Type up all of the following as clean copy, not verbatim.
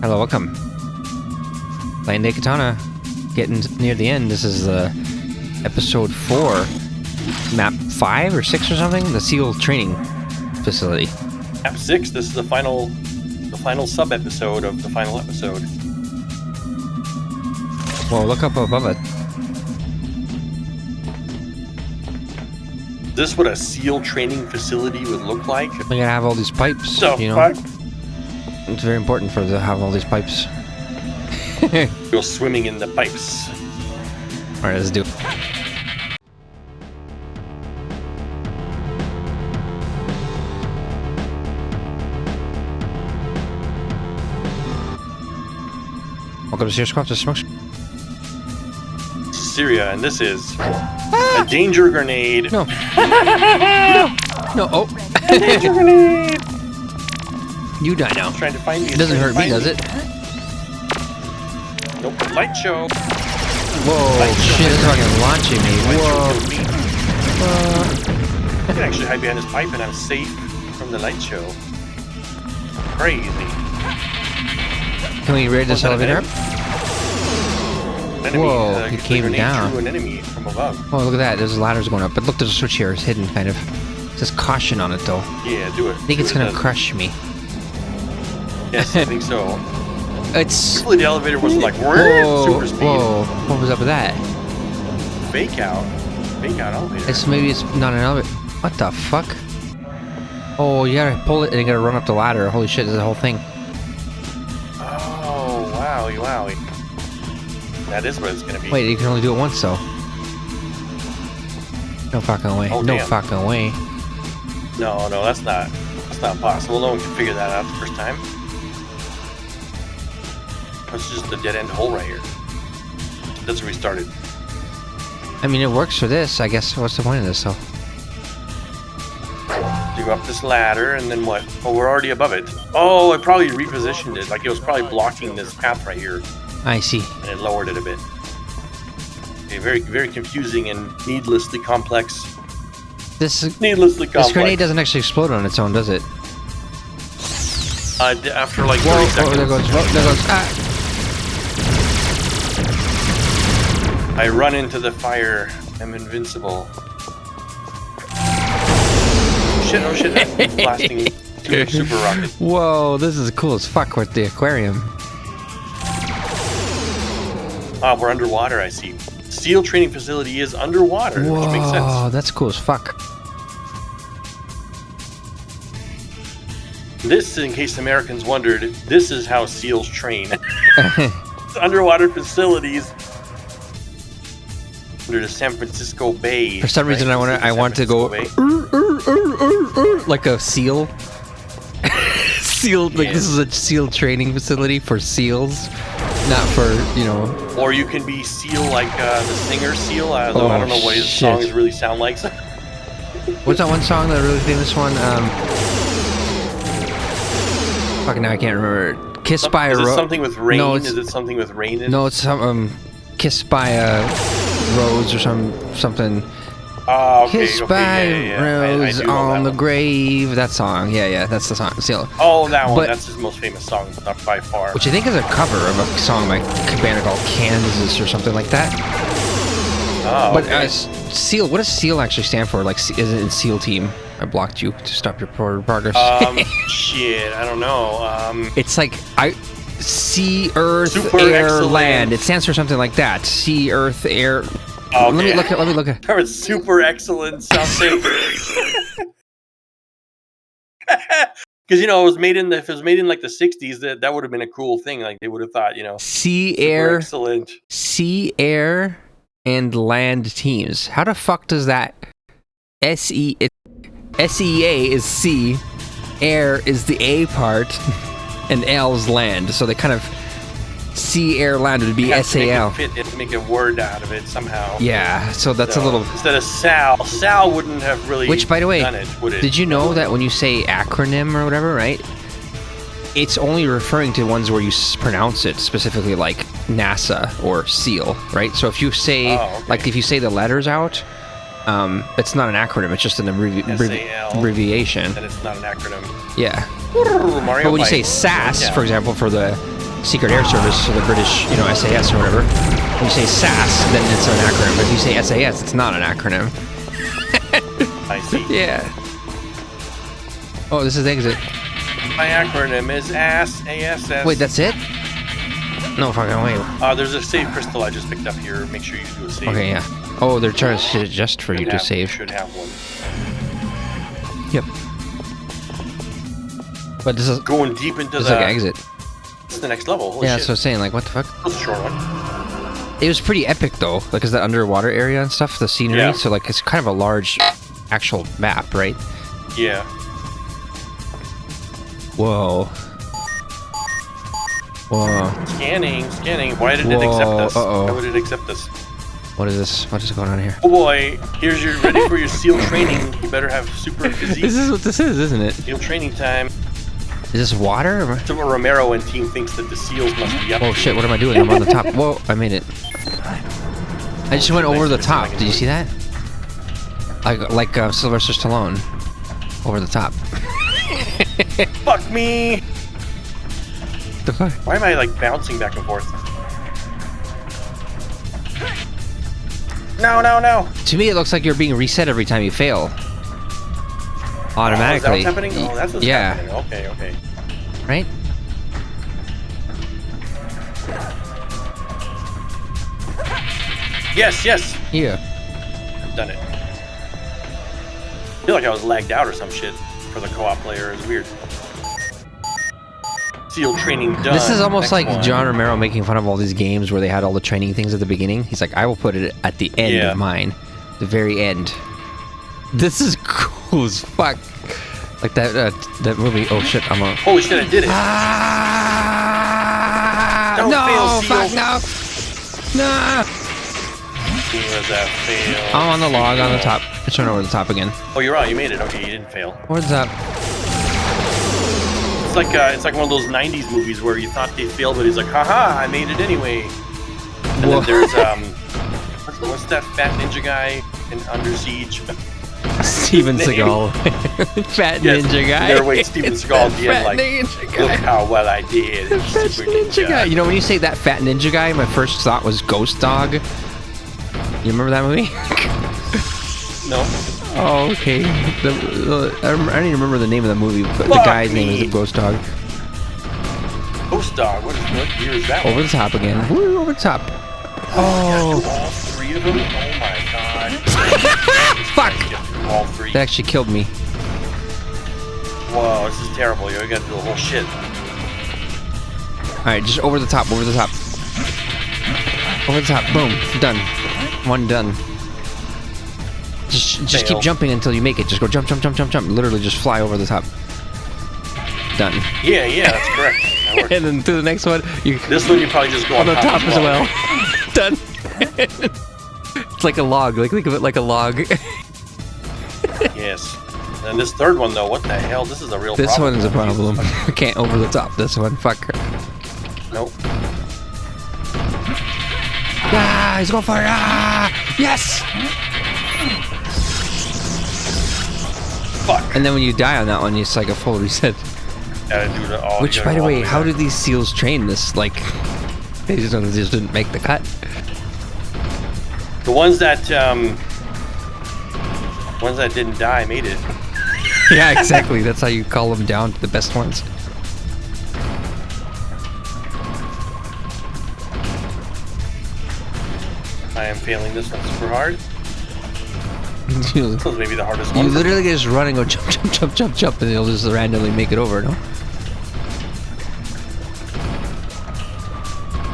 Hello, welcome. Playing Daikatana. Getting near the end. This is episode 4. Map 5 or 6 or something? The SEAL training facility. Map 6, this is the final sub-episode of the final episode. Whoa, look up above it. Is this what a SEAL training facility would look like? We gotta have all these pipes, The you know? fuck? It's very important for to have all these pipes. Go swimming in the pipes. Alright, let's do it. Welcome to SiRiUS CoOp, to Smoke. Syria, and this is a danger grenade. No. No, oh. A danger grenade! You die now. Trying to find me. It doesn't hurt me, does it? Nope. Light show. Whoa, Light show. shit, it's fucking launching me. Light Whoa. show killed me. I can actually hide behind this pipe and I'm safe from the light show. Crazy. Can we raid this elevator up? Enemy, Whoa, he came grenade down. Threw an enemy from above. Oh, look at that. There's ladders going up. But look, there's a switch here. It's hidden, kind of. It says caution on it, though. Yeah, do it. I think it's gonna crush me. Yes, I think so. It's... Hopefully the elevator wasn't like Whoa, super speed. whoa. What was up with that? Fake out elevator. It's maybe it's not an elevator. What the fuck? Oh, you gotta pull it and you gotta run up the ladder. Holy shit, there's a whole thing. Oh, wowie. That is what it's gonna be. Wait, you can only do it once, though. No fucking way. Oh, no damn. fucking way. No, that's not possible. No one can figure that out the first time. It's just a dead end hole right here. That's where we started. I mean, it works for this. I guess, what's the point of this, though? You go up this ladder, and then what? Oh, we're already above it. Oh, it probably repositioned it. Like it was probably blocking this path right here, I see. and it lowered it a bit. Okay, very, very confusing and needlessly complex. This grenade doesn't actually explode on its own, does it? After like 30 Whoa, seconds. there goes. Ah. I run into the fire. I'm invincible. Oh shit. I'm blasting super rocket. Whoa, this is cool as fuck with the aquarium. We're underwater, I see. SEAL training facility is underwater, which makes sense. Whoa, that's cool as fuck. This, in case Americans wondered, this is how SEALs train. Underwater facilities under the San Francisco Bay. For some reason, right? I want to go Bay. like a seal. Seal, like Yeah. this is a SEAL training facility for SEALs, not for, you know. Or you can be SEAL like the singer SEAL. Though I don't know what his shit. songs really sound like. What's that one song, that really famous one? Fucking now I can't remember. Kissed by a Is it Rose. something with rain? No, Is it something with rain in it? No, it's some Kissed by a Rose or something. Oh, okay. Kissed by yeah. Rose I do know on that the one. grave. That song. Yeah, that's the song. SEAL. Oh, that one. But- That's his most famous song, not by far. Which I think is a cover of a song by a band called Kansas or something like that. Oh, But okay. SEAL, what does SEAL actually stand for? Like, is it in SEAL team? I blocked you to stop your progress. Shit, I don't know. It's like sea, earth, Super air, excellent. land. It stands for something like that. Sea, earth, air. Okay. Let me look at. That was super excellent something. Because if it was made in like the '60s, that would have been a cool thing. Like they would have thought, Sea, super air, excellent. sea, air, and land teams. How the fuck does that? SEA is sea, air is the A part, and L's land. So they kind of sea, air, land would be You have to SAL. make it fit, make a word out of it somehow. Yeah, so that's a little. Instead of Sal wouldn't have really. Which, by the way, done it, would it? did you know that when you say acronym or whatever, right? It's only referring to ones where you pronounce it specifically, like NASA or SEAL, right? So if you say, like, if you say the letters out, it's not an acronym. It's just an abbreviation. And it's not an acronym. Yeah. Mario But when you say Bike. SAS, Yeah. for example, for the Secret Air Service, or the British, you know, SAS or whatever. When you say SAS, then it's an acronym. But if you say SAS, it's not an acronym. I see. Yeah. Oh, this is exit. My acronym is ASS. Wait, that's it? No fucking way. There's a save crystal I just picked up here. Make sure you do a save. Okay, yeah. Oh, they're trying to adjust for you to save. Should have one. Yep. But this is going deep into this the. Is like exit. This is the next level. Holy yeah, shit. so saying like, what the fuck? That's a short one. It was pretty epic though, like, is that underwater area and stuff, the scenery. Yeah. So like, it's kind of a large, actual map, right? Yeah. Whoa. Whoa. Scanning. Why did it accept us? Uh-oh. Why would it accept us? What is this? What is going on here? Oh boy, here's your ready for your SEAL training. You better have super physique. This is what this is, isn't it? SEAL training time. Is this water? Or... So Romero and team thinks that the SEALs must be up. Oh shit, what am I doing? I'm on the top. Whoa, I made it. I just went over the top. Did you see that? Like Sylvester Stallone. Over the top. Fuck me! The fuck? Why am I like bouncing back and forth? No. To me, it looks like you're being reset every time you fail. Automatically. Is that what's happening? Oh, that's what's happening. Okay. Right? Yes. Yeah. I've done it. I feel like I was lagged out or some shit for the co-op player. It's weird. SEAL training done. This is almost Next like one. John Romero making fun of all these games where they had all the training things at the beginning. He's like, I will put it at the end of mine. The very end. This is cool as fuck. Like that movie. Oh shit, I'm on. Holy shit, I did it. Don't no, fail, fuck, no. No. Fail. I'm on the log on the top. Let's turn over the top again. Oh, you're right. You made it. Okay, you didn't fail. Where's that? It's like one of those '90s movies where you thought they failed, but he's like, haha, I made it anyway. And then there's what's that fat ninja guy in Under Siege? Steven Seagal. Fat ninja guy. There waits Steven Seagal at the end, like, ninja guy. look how well I did. Fat ninja guy. You know, when you say that fat ninja guy, my first thought was Ghost Dog. You remember that movie? No. Oh, okay. I don't even remember the name of the movie, but the guy's name is Ghost Dog. Ghost Dog? What year is that? Over the top again. Woo, over the top. Oh. All three of them? Oh my god. Fuck! All three. That actually killed me. Whoa, this is terrible. You gotta do the whole shit. Alright, just over the top, over the top. Over the top. Boom. Done. One done. Just keep jumping until you make it. Just go jump. Literally just fly over the top. Done. Yeah, that's correct. That works. And then to the next one, this one you probably just go on the top as well. Done. It's like a log. Like, think of it like a log. Yes. And this third one though, what the hell? This is a real problem. This one is a problem. Can't over the top this one. Fuck her. Nope. Ah, he's going for it. Ah, yes. Fuck. And then when you die on that one, it's like a full reset. Gotta do the all. Which, by the way, how do these SEALs train this? Like, they just didn't make the cut. The ones that didn't die made it. Yeah, exactly. That's how you call them down to the best ones. I am failing this one super hard. This was maybe the hardest You one. literally just run and go jump, and it'll just randomly make it over, no?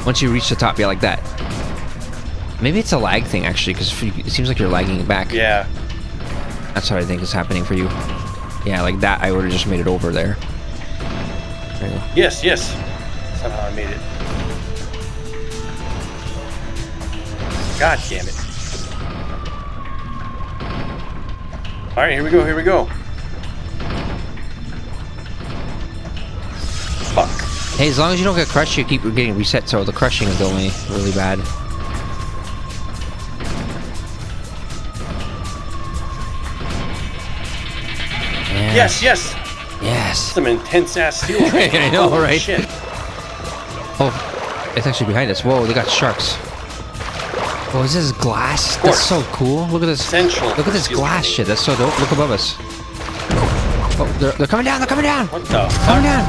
Once you reach the top, yeah, like that. Maybe it's a lag thing, actually, because it seems like you're lagging back. Yeah. That's what I think is happening for you. Yeah, like that, I would have just made it over there. There you go. Yes. Somehow I made it. God damn it. Alright, here we go. Fuck. Hey, as long as you don't get crushed, you keep getting reset, so the crushing is only really bad. Yes. Yes. Some intense ass SEAL training. I know, Holy right? Shit. Oh, it's actually behind us. Whoa, they got sharks. Oh, is this glass? That's so cool. Look at this. Essential. Look at this glass shit. That's so dope. Look above us. Oh, they're coming down. They're coming down. What the fuck? Coming down.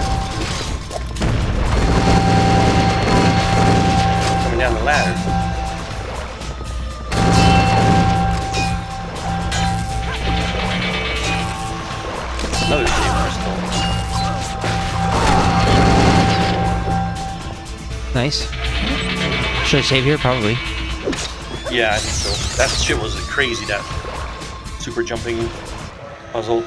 Coming down the ladder. Another save crystal. Nice. Should I save here? Probably. Yeah, I think so. That shit was crazy, that super jumping puzzle.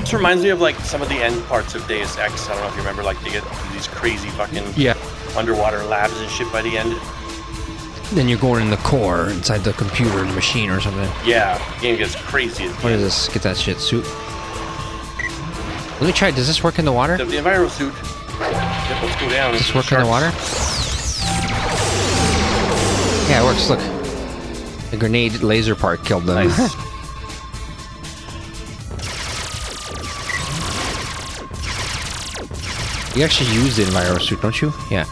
This reminds me of like some of the end parts of Deus Ex. I don't know if you remember, like they get these crazy fucking underwater labs and shit by the end. Then you're going in the core inside the computer, the machine or something. Yeah, the game gets crazy. What is this? Get that shit suit. Let me try. Does this work in the water? The enviro suit. Yep, let's go down. Does this work in the water? Yeah, it works. Look. The grenade laser part killed them. Nice. You actually use the enviro suit, don't you? Yeah.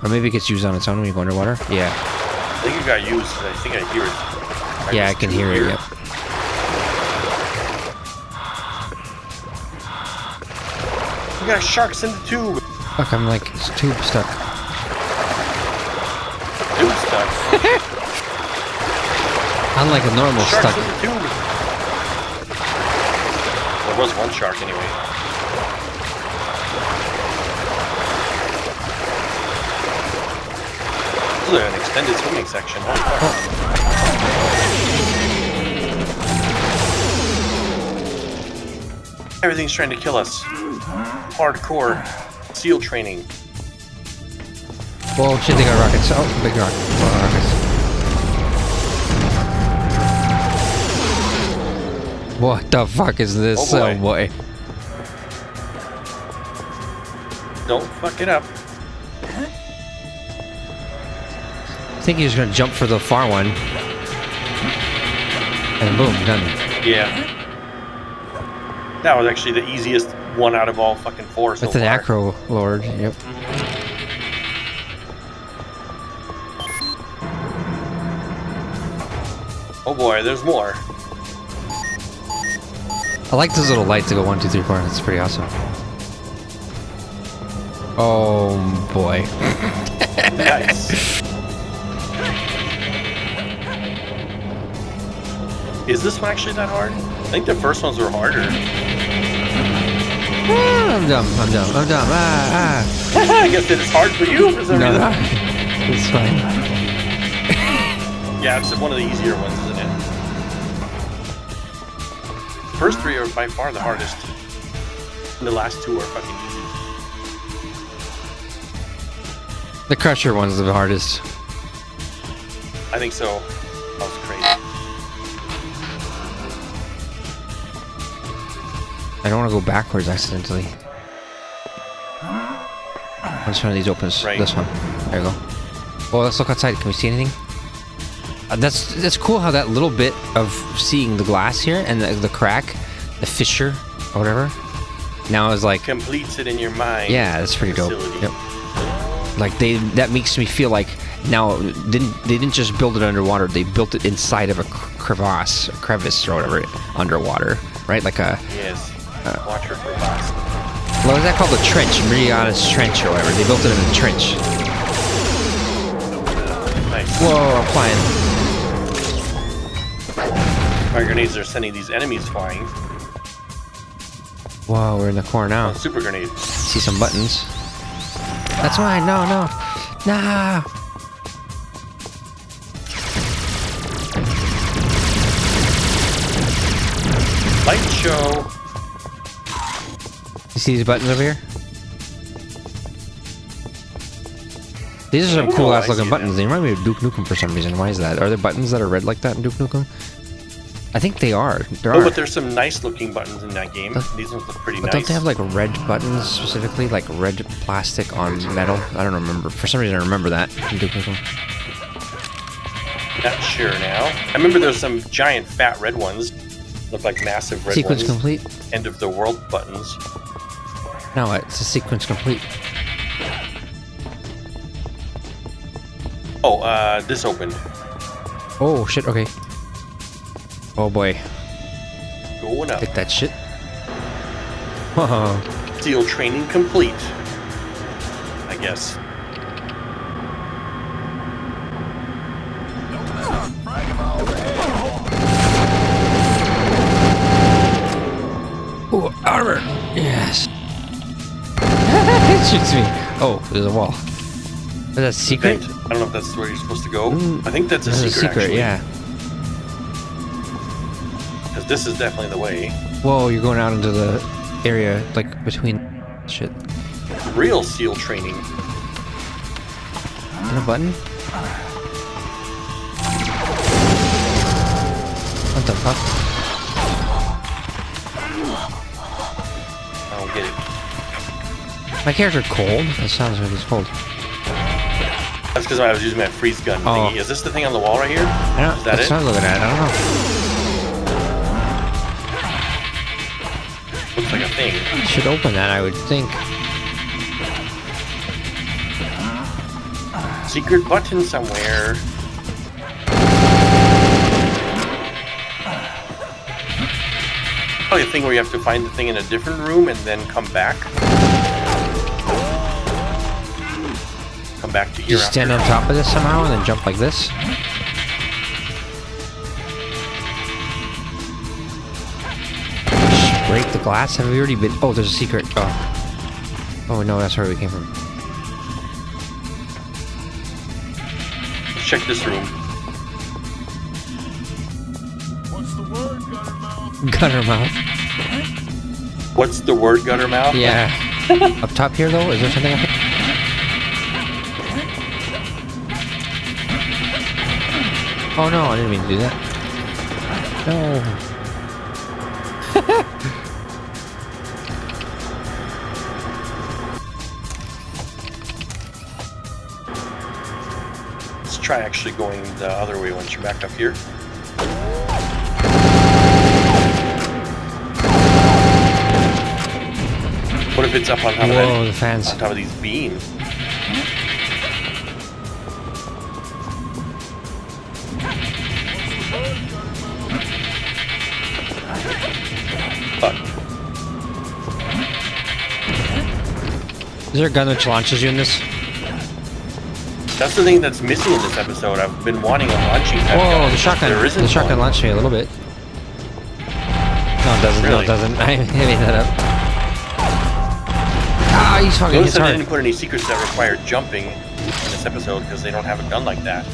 Or maybe it gets used on its own when you go underwater. Yeah. I think it got used. I think I hear it. Yeah, I can hear it. Yep. We got sharks in the tube. Fuck, I'm like tube stuck. Tube stuck. Unlike a normal Sharks stuck. in the tube. There was one shark anyway. This is an extended swimming section. Holy fuck. Everything's trying to kill us. Hardcore SEAL training. Whoa, shit, they got rockets. Oh, big rock. Rockets. What the fuck is this? Oh boy. Oh boy. Don't fuck it up. I think he's gonna jump for the far one. And boom, done. Yeah. That was actually the easiest one out of all fucking four so That's an far. acro lord, yep. Oh boy, there's more. I like those little lights that go 1, 2, 3, 4. That's pretty awesome. Oh boy. Nice. Is this one actually that hard? I think the first ones were harder. Ah, I'm dumb. I guess it's hard for you for some reason. No. It's fine. Yeah, it's one of the easier ones, isn't it? First three are by far the hardest. And the last two are fucking easy. The crusher one's the hardest. I think so. That was crazy. I don't want to go backwards accidentally. Which one of these opens? Right. This one. There you go. Oh, let's look outside. Can we see anything? That's cool how that little bit of seeing the glass here and the crack, the fissure, or whatever, now is like... Completes it in your mind. Yeah, that's pretty dope. Facility. Yep. Like that makes me feel like now they didn't just build it underwater, they built it inside of a crevice or whatever, underwater, right? Like a... Yes. Watch her for box. What was that called? The trench, Mariana's Trench or whatever. They built it in a trench. Nice. Whoa, I'm flying. Our grenades are sending these enemies flying. Whoa, we're in the core now. Oh, super grenade. See some buttons. That's mine. No. Nah. Light show. You see these buttons over here? These are some cool ass looking buttons. They remind me of Duke Nukem for some reason. Why is that? Are there buttons that are red like that in Duke Nukem? I think they are. But there's some nice looking buttons in that game. These ones look pretty nice. Don't they have like red buttons specifically? Like red plastic on metal? I don't remember. For some reason I remember that in Duke Nukem. Not sure now. I remember there's some giant fat red ones. Look like massive red Sequence ones. complete. End of the world buttons. No, it's a sequence complete. Oh, this opened. Oh shit, okay. Oh boy. Going up. Take that shit. Whoa. Seal training complete. I guess. Ooh, armor! Yes. It shoots me. Oh, there's a wall. Is that a secret? I don't know if that's where you're supposed to go. I think that's This a is secret, actually. yeah. Because this is definitely the way. Whoa, you're going out into the area, like, between shit. Real SEAL training. Is there a button? What the fuck? I don't get it. My character cold? That sounds like he's cold. That's because I was using my freeze gun thingy. Is this the thing on the wall right here? I don't, Is that that's it? what I'm looking at. I don't know. Looks like a thing. It should open that, I would think. Secret button somewhere. Probably a thing where you have to find the thing in a different room and then come back. Come back to here. Just stand on top of this somehow and then jump like this. Break the glass? Have we already been? Oh, there's a secret. Oh. Oh no, that's where we came from. Let's check this room. What's the word, Guttermouth? Guttermouth. What's the word, Guttermouth? Yeah. Up top here though? Is there something up here? Oh no, I didn't mean to do that. No. Let's try actually going the other way once you're back up here. What if it's up on top of Whoa, that? the fans. On top of these beams. Fuck. Is there a gun which launches you in this? That's the thing that's missing in this episode. I've been wanting a launching type Whoa, gun. the shotgun. There isn't The shotgun one. launched me a little bit. No, it doesn't. No, Really? it doesn't. I made that up. Ah, he's fucking Notice hits that they hard. didn't put any secrets that require jumping in this episode because they don't have a gun like that.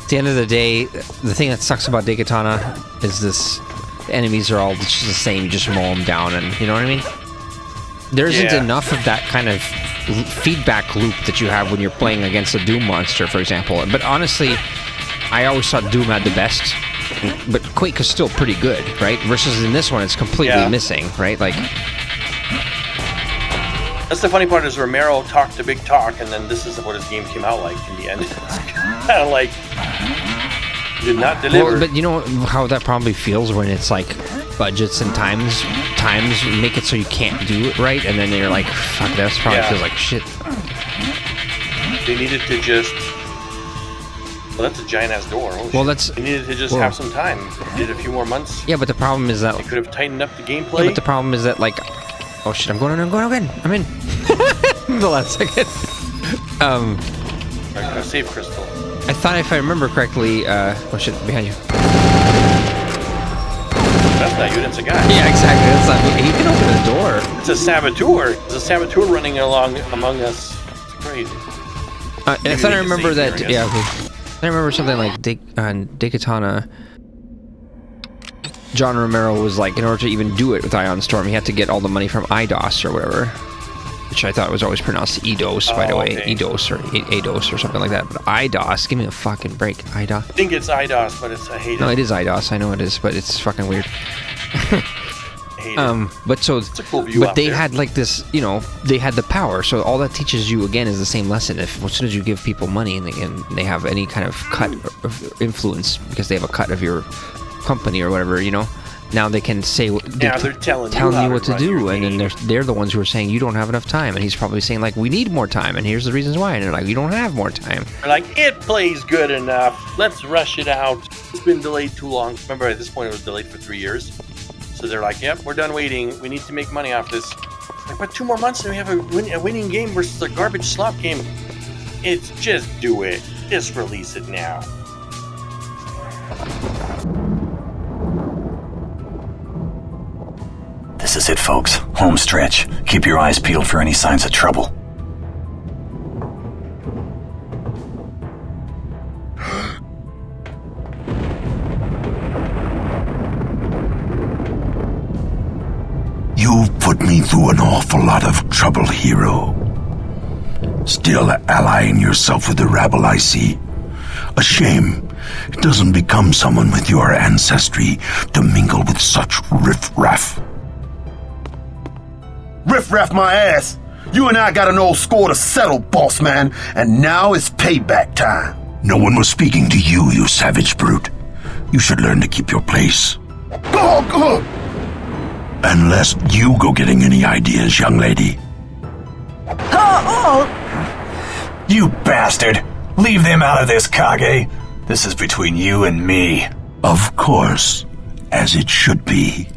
At the end of the day, the thing that sucks about Daikatana is this: the enemies are all just the same. You just mow them down, and you know what I mean. There isn't Yeah. enough of that kind of feedback loop that you have when you're playing against a Doom monster, for example. But honestly, I always thought Doom had the best, but Quake is still pretty good, right? Versus in this one, it's completely Yeah. missing, right? Like, That's the funny part is Romero talked a big talk, and then this is what his game came out like in the end. It's kind of like did not deliver. well, but you know how that probably feels when it's like budgets and times make it so you can't do it right, and then you're like, fuck, that probably Yeah. feels like shit. They needed to just. Well, that's a giant ass door. Oh, Well, shit. that's They needed to just well. have some time. Did a few more months. yeah, but the problem is that They could have tightened up the yeah, gameplay. but the problem is that like, oh shit, I'm going in. I'm in. The last second. Save crystal. I thought if I remember correctly, oh shit, behind you. That's not you. That's a guy. Yeah, exactly. That's not me. He can open the door. It's a saboteur. There's a saboteur running along among us. It's crazy. I Maybe thought we I can remember save that. here, I Yeah, guess. okay. I remember something like Daikatana. John Romero was like, in order to even do it with Ion Storm, he had to get all the money from IDOS or whatever. which I thought was always pronounced EDOS, by the way. Okay. EDOS or ADOS or something like that. But IDOS, give me a fucking break. IDOS. I think it's IDOS, but I hate it. No, it is IDOS. I know it is, but it's fucking weird. I hate it. But so, It's a cool view but out they there. had like this, you know, they had the power. So all that teaches you again is the same lesson. If as soon as you give people money and they have any kind of cut of influence because they have a cut of your company or whatever, you know, now they can say They're telling you you how what to run do, your and then game. they're the ones who are saying you don't have enough time, and he's probably saying like we need more time, and here's the reasons why, and they're like you don't have more time. They're like, it plays good enough. Let's rush it out. It's been delayed too long. Remember, at this point, it was delayed for 3 years. So they're like, yep, we're done waiting. We need to make money off this. Like, but 2 more months and we have a winning game versus a garbage slop game. It's just do it. Just release it now. This is it, folks. Home stretch. Keep your eyes peeled for any signs of trouble. You've put me through an awful lot of trouble, hero. Still allying yourself with the rabble, I see. A shame. It doesn't become someone with your ancestry to mingle with such riff-raff. Riff-raff my ass. You and I got an old score to settle, boss man, and now it's payback time. No one was speaking to you, you savage brute. You should learn to keep your place. Go! Unless you go getting any ideas, young lady. You bastard! Leave them out of this, Kage. This is between you and me. Of course, as it should be,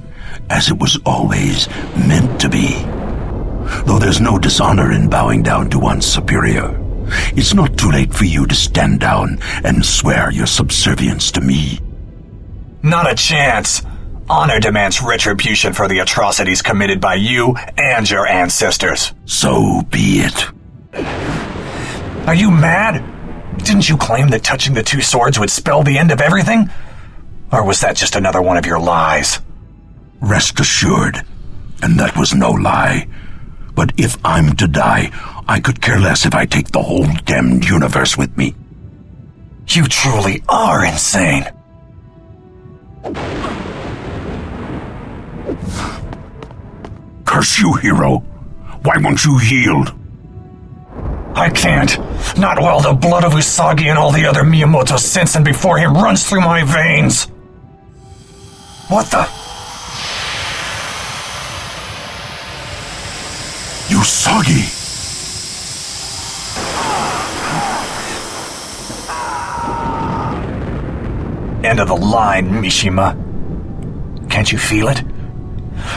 as it was always meant to be. Though there's no dishonor in bowing down to one's superior, it's not too late for you to stand down and swear your subservience to me. Not a chance. Honor demands retribution for the atrocities committed by you and your ancestors. So be it. Are you mad? Didn't you claim that touching the 2 swords would spell the end of everything? Or was that just another one of your lies? Rest assured, and that was no lie. But if I'm to die, I could care less if I take the whole damned universe with me. You truly are insane. Curse you, hero. Why won't you yield? I can't. Not while the blood of Usagi and all the other Miyamoto since and before him runs through my veins. What the? Usagi! End of the line, Mishima. Can't you feel it?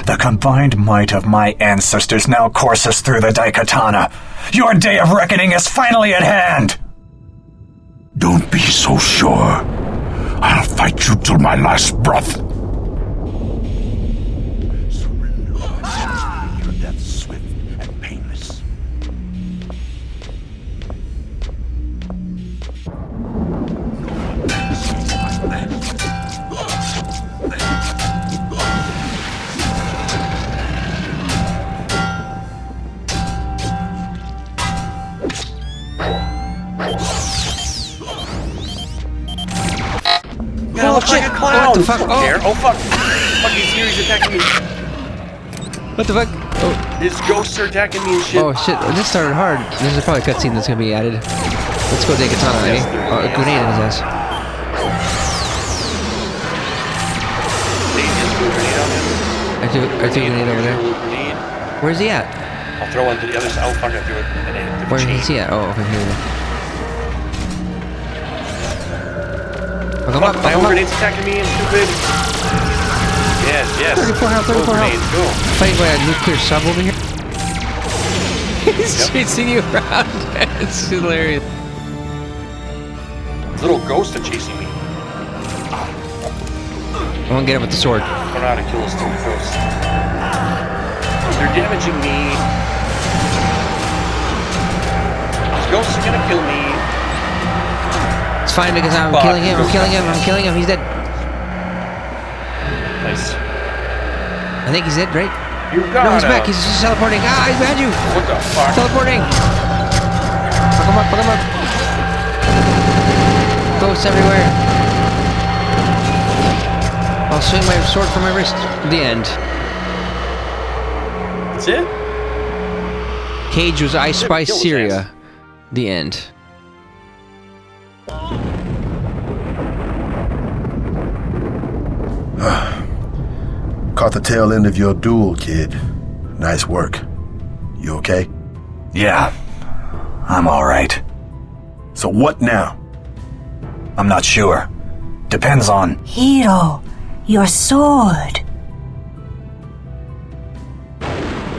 The combined might of my ancestors now courses through the Daikatana. Your day of reckoning is finally at hand! Don't be so sure. I'll fight you till my last breath. Your death swift and painless. Yeah, looks like a clown. What the fuck? Oh. There. Oh fuck! Fucking Siri's attacking me. What the fuck? Oh, His ghosts are attacking me and shit. oh shit! This started hard. There's probably a cutscene that's gonna be added. Let's go Daikatana, eh? Yes, there Oh, a is. grenade in his ass. They just threw a grenade on him. I threw a grenade over there. Grenade. Where's he at? I'll throw one to the other side. Oh fuck! I threw it. And it hit the Where chain. is he at? Oh, okay, here we go. Oh, come up, My come own up. grenade's attacking me and stupid. Yes, yes. 34 health, 34 Throw health. grenades, go. Fighting by a nuclear sub over here. He's Yep. chasing you around. It's hilarious. Little ghosts are chasing me. I want to get him with the sword. I don't know how to kill those stupid ghosts. They're damaging me. Those ghosts are gonna kill me. It's fine because I'm Fuck. killing him. I'm killing him. I'm killing him. He's dead. Nice. I think he's dead, right? You got No, he's him. back. He's just teleporting. Ah, he's behind you. What the fuck? Teleporting. Fuck him up, fuck him up. Ghosts everywhere. I'll swing my sword from my wrist. The end. That's it? Cage was I Spy kill his Syria. ass. The end. Caught the tail end of your duel, kid. Nice work. You okay? Yeah, I'm alright. So what now? I'm not sure. Depends on... Hero, your sword.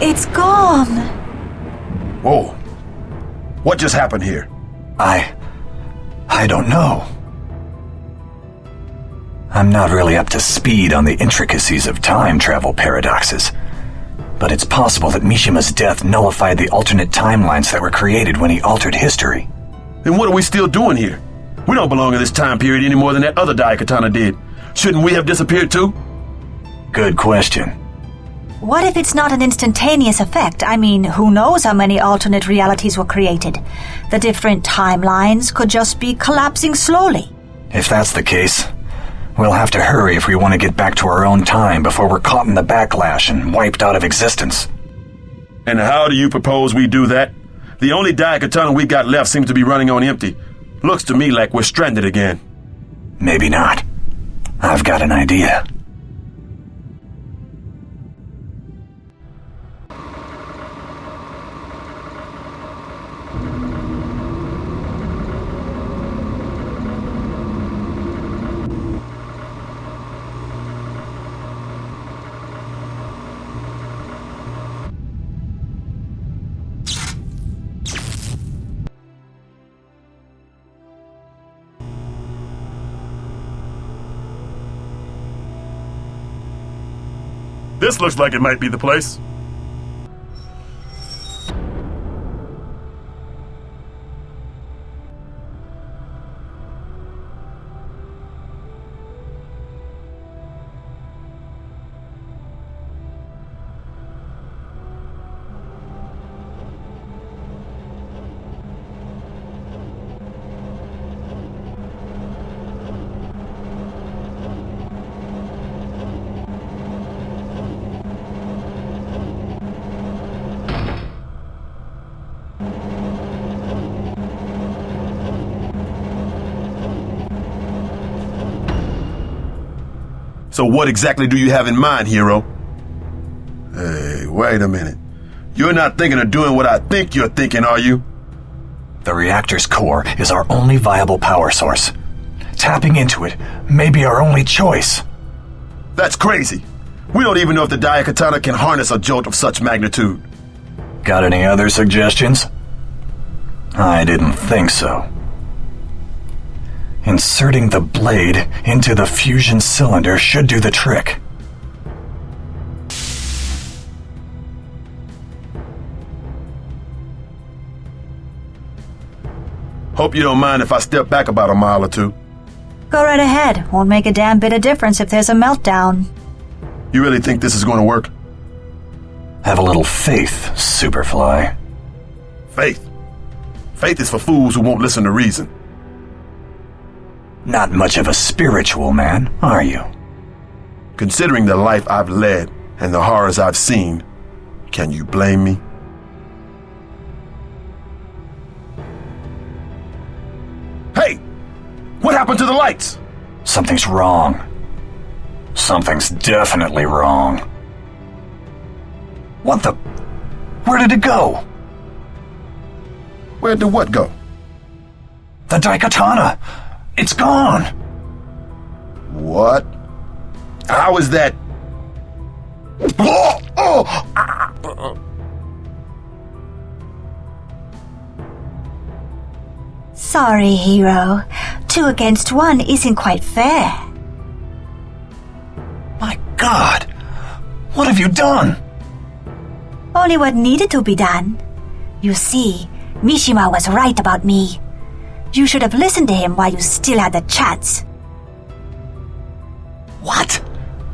It's gone. Whoa. What just happened here? I don't know. I'm not really up to speed on the intricacies of time travel paradoxes, but it's possible that Mishima's death nullified the alternate timelines that were created when he altered history. Then what are we still doing here? We don't belong in this time period any more than that other Daikatana did. Shouldn't we have disappeared too? Good question. What if it's not an instantaneous effect? I mean, who knows how many alternate realities were created? The different timelines could just be collapsing slowly. If that's the case, we'll have to hurry if we want to get back to our own time before we're caught in the backlash and wiped out of existence. And how do you propose we do that? The only Daikatana we got left seems to be running on empty. Looks to me like we're stranded again. Maybe not. I've got an idea. This looks like it might be the place. So what exactly do you have in mind, hero? Hey, wait a minute. You're not thinking of doing what I think you're thinking, are you? The reactor's core is our only viable power source. Tapping into it may be our only choice. That's crazy. We don't even know if the Daikatana can harness a jolt of such magnitude. Got any other suggestions? I didn't think so. Inserting the blade into the fusion cylinder should do the trick. Hope you don't mind if I step back about a mile or two. Go right ahead. Won't make a damn bit of difference if there's a meltdown. You really think this is going to work? Have a little faith, Superfly. Faith. Faith is for fools who won't listen to reason. Not much of a spiritual man, are you? Considering the life I've led and the horrors I've seen, can you blame me? Hey! What happened to the lights? Something's wrong. Something's definitely wrong. What the... Where did it go? Where did what go? The Daikatana! It's gone! What? How is that? Oh! Sorry, hero. 2 against 1 isn't quite fair. My God! What have you done? Only what needed to be done. You see, Mishima was right about me. You should have listened to him while you still had the chance. What?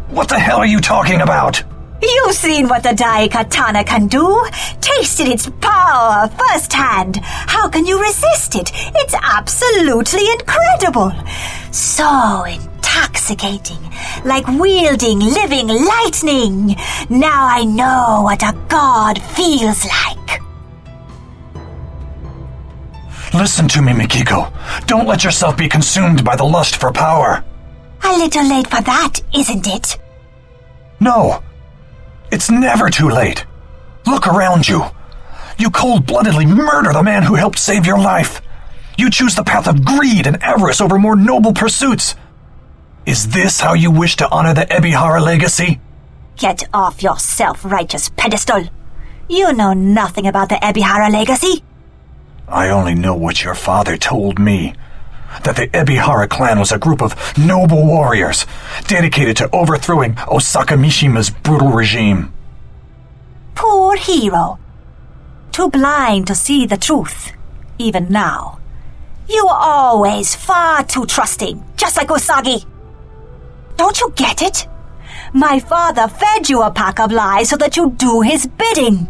What the hell are you talking about? You've seen what the Daikatana can do, tasted its power firsthand. How can you resist it? It's absolutely incredible. So intoxicating, like wielding living lightning. Now I know what a god feels like. Listen to me, Mikiko. Don't let yourself be consumed by the lust for power. A little late for that, isn't it? No. It's never too late. Look around you. You cold-bloodedly murder the man who helped save your life. You choose the path of greed and avarice over more noble pursuits. Is this how you wish to honor the Ebihara legacy? Get off your self-righteous pedestal. You know nothing about the Ebihara legacy. I only know what your father told me. That the Ebihara clan was a group of noble warriors dedicated to overthrowing Osaka Mishima's brutal regime. Poor hero. Too blind to see the truth, even now. You were always far too trusting, just like Usagi. Don't you get it? My father fed you a pack of lies so that you'd do his bidding.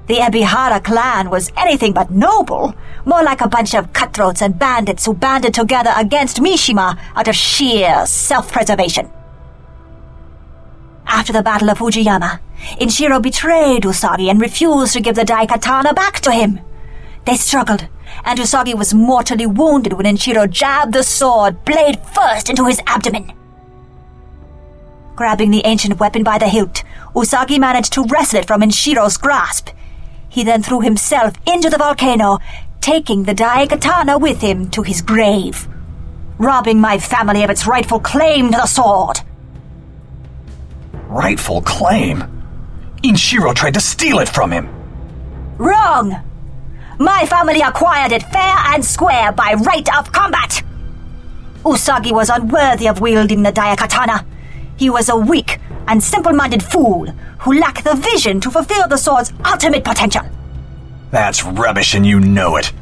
The Ebihara clan was anything but noble, more like a bunch of cutthroats and bandits who banded together against Mishima out of sheer self-preservation. After the Battle of Fujiyama, Inshiro betrayed Usagi and refused to give the Daikatana back to him. They struggled, and Usagi was mortally wounded when Inshiro jabbed the sword blade first into his abdomen. Grabbing the ancient weapon by the hilt, Usagi managed to wrestle it from Inshiro's grasp. He then threw himself into the volcano, taking the Daikatana with him to his grave, robbing my family of its rightful claim to the sword. Rightful claim? Inshiro tried to steal it from him. Wrong! My family acquired it fair and square by right of combat. Usagi was unworthy of wielding the Daikatana. He was a weak and simple-minded fool who lacked the vision to fulfill the sword's ultimate potential. That's rubbish and you know it.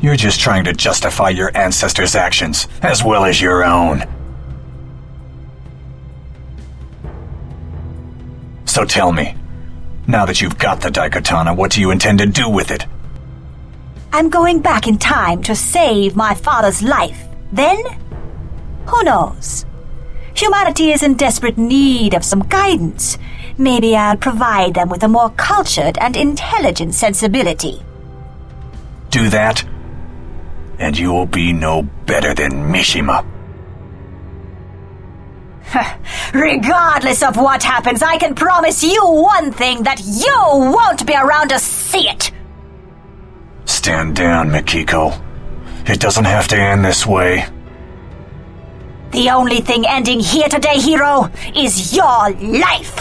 You're just trying to justify your ancestors' actions, as well as your own. So tell me, now that you've got the Daikatana, what do you intend to do with it? I'm going back in time to save my father's life. Then, who knows? Humanity is in desperate need of some guidance. Maybe I'll provide them with a more cultured and intelligent sensibility. Do that, and you will be no better than Mishima. Regardless of what happens, I can promise you one thing, that you won't be around to see it. Stand down, Mikiko. It doesn't have to end this way. The only thing ending here today, hero, is your life!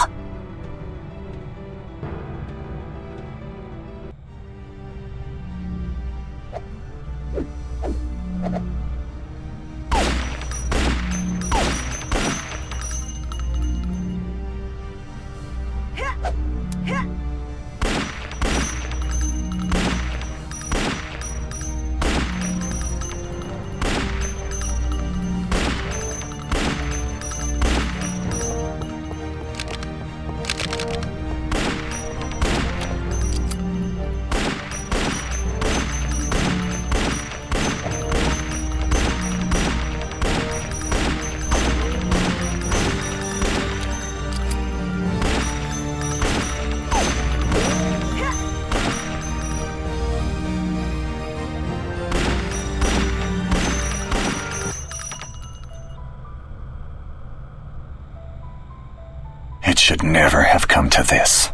It should never have come to this.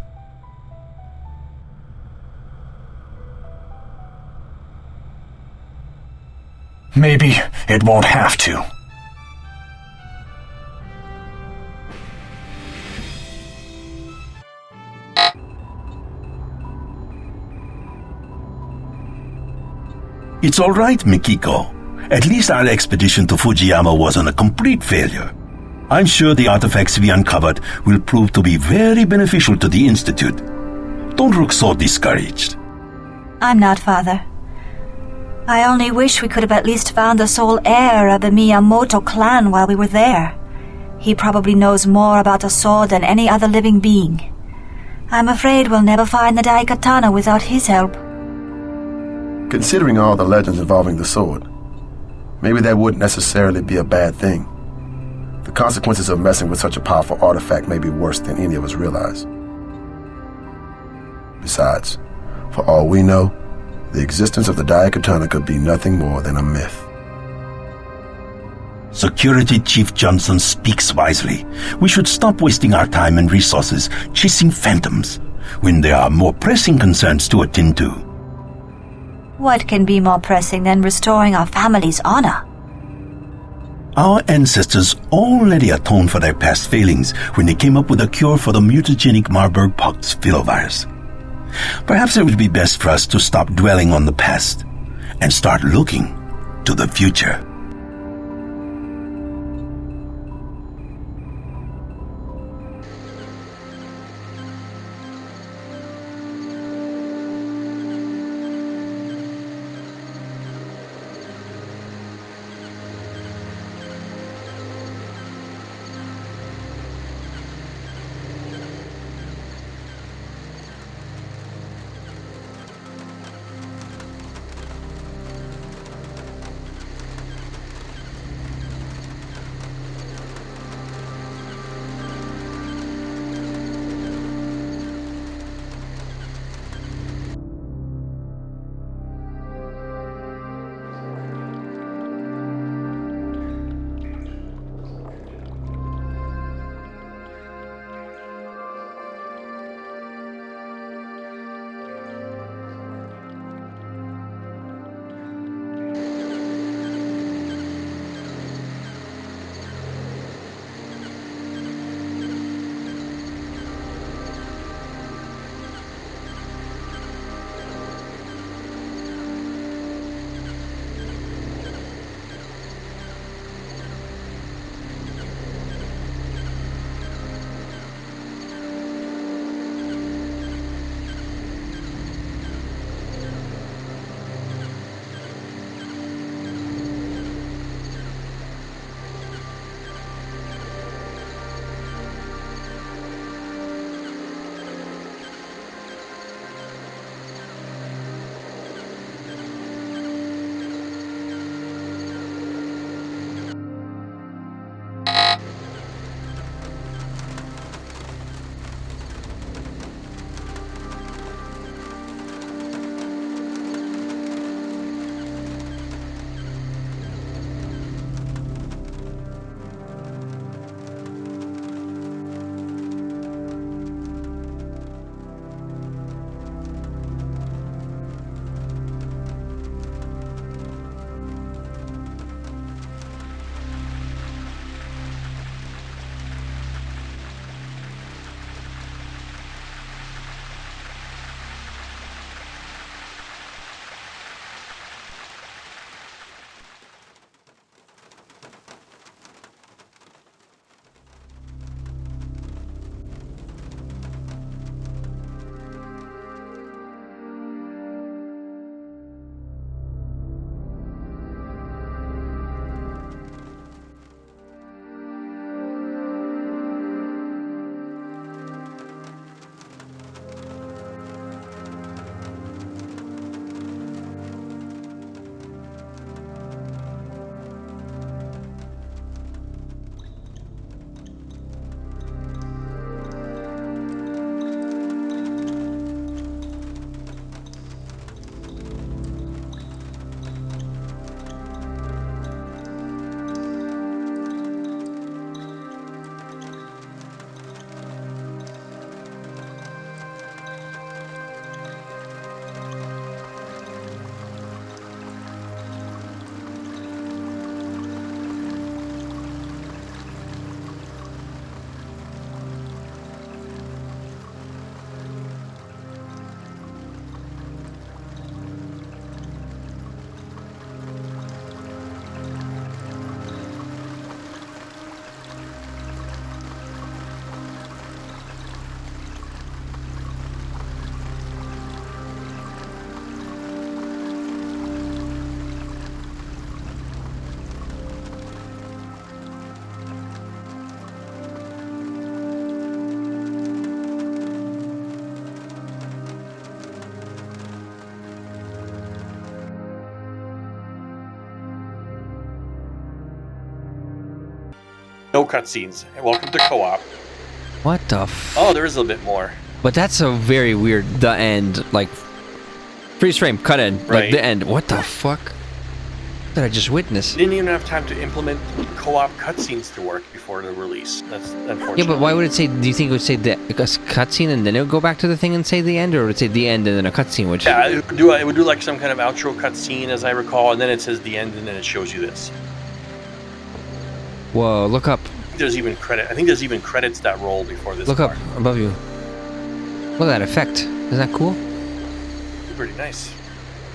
Maybe it won't have to. It's all right, Mikiko. At least our expedition to Fujiyama wasn't a complete failure. I'm sure the artifacts we uncovered will prove to be very beneficial to the Institute. Don't look so discouraged. I'm not, Father. I only wish we could have at least found the sole heir of the Miyamoto clan while we were there. He probably knows more about the sword than any other living being. I'm afraid we'll never find the Daikatana without his help. Considering all the legends involving the sword, maybe that wouldn't necessarily be a bad thing. The consequences of messing with such a powerful artifact may be worse than any of us realize. Besides, for all we know, the existence of the Daikatana could be nothing more than a myth. Security Chief Johnson speaks wisely. We should stop wasting our time and resources chasing phantoms when there are more pressing concerns to attend to. What can be more pressing than restoring our family's honor? Our ancestors already atoned for their past failings when they came up with a cure for the mutagenic Marburg pox filovirus. Perhaps it would be best for us to stop dwelling on the past and start looking to the future. No cutscenes. Welcome to co-op. What the f... Oh, there is a bit more. But that's a very weird, the end, like, freeze frame, cut in, like, Right. the end. What the fuck did I just witness? Didn't even have time to implement co-op cutscenes to work before the release. That's unfortunate. Yeah, but why would it say, do you think it would say the cutscene and then it would go back to the thing and say the end, or would it say the end and then a cutscene, which... Yeah, it would do like some kind of outro cutscene, as I recall, and then it says the end, and then it shows you this. Whoa, look up. There's even credit. I think there's even credits that roll before this. Look part. up, above you. Look at that effect. Isn't that cool? Pretty nice.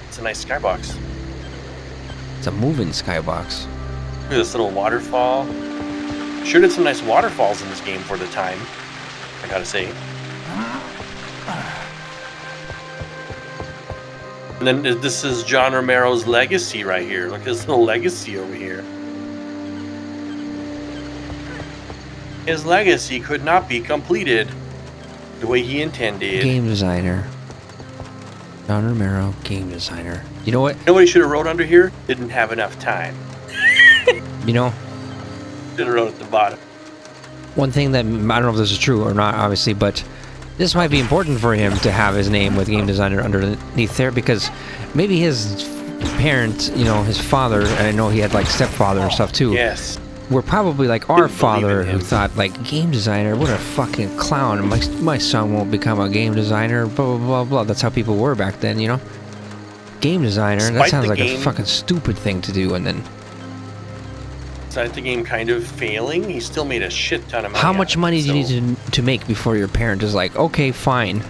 It's a nice skybox. It's a moving skybox. Look at this little waterfall. Sure did some nice waterfalls in this game for the time, I gotta say. And then this is John Romero's legacy right here. Look at this little legacy over here. His legacy could not be completed the way he intended. Game designer. John Romero, game designer. You know what? You know what he should have wrote under here? Didn't have enough time. You know, Should have wrote at the bottom. one thing that, I don't know if this is true or not, obviously, but this might be important for him to have his name with game designer underneath there, because maybe his parent, you know, his father, and I know he had like stepfather and stuff too. Yes. We're probably like our Didn't believe father in who him. thought like game designer, what a fucking clown. My son won't become a game designer, blah, blah, blah, blah. That's how people were back then, you know? Game designer, that Despite sounds the like a game- fucking stupid thing to do. And then Besides the game kind of failing, he still made a shit ton of money. how on much it, money do you so- need to make before your parent is like, okay, fine.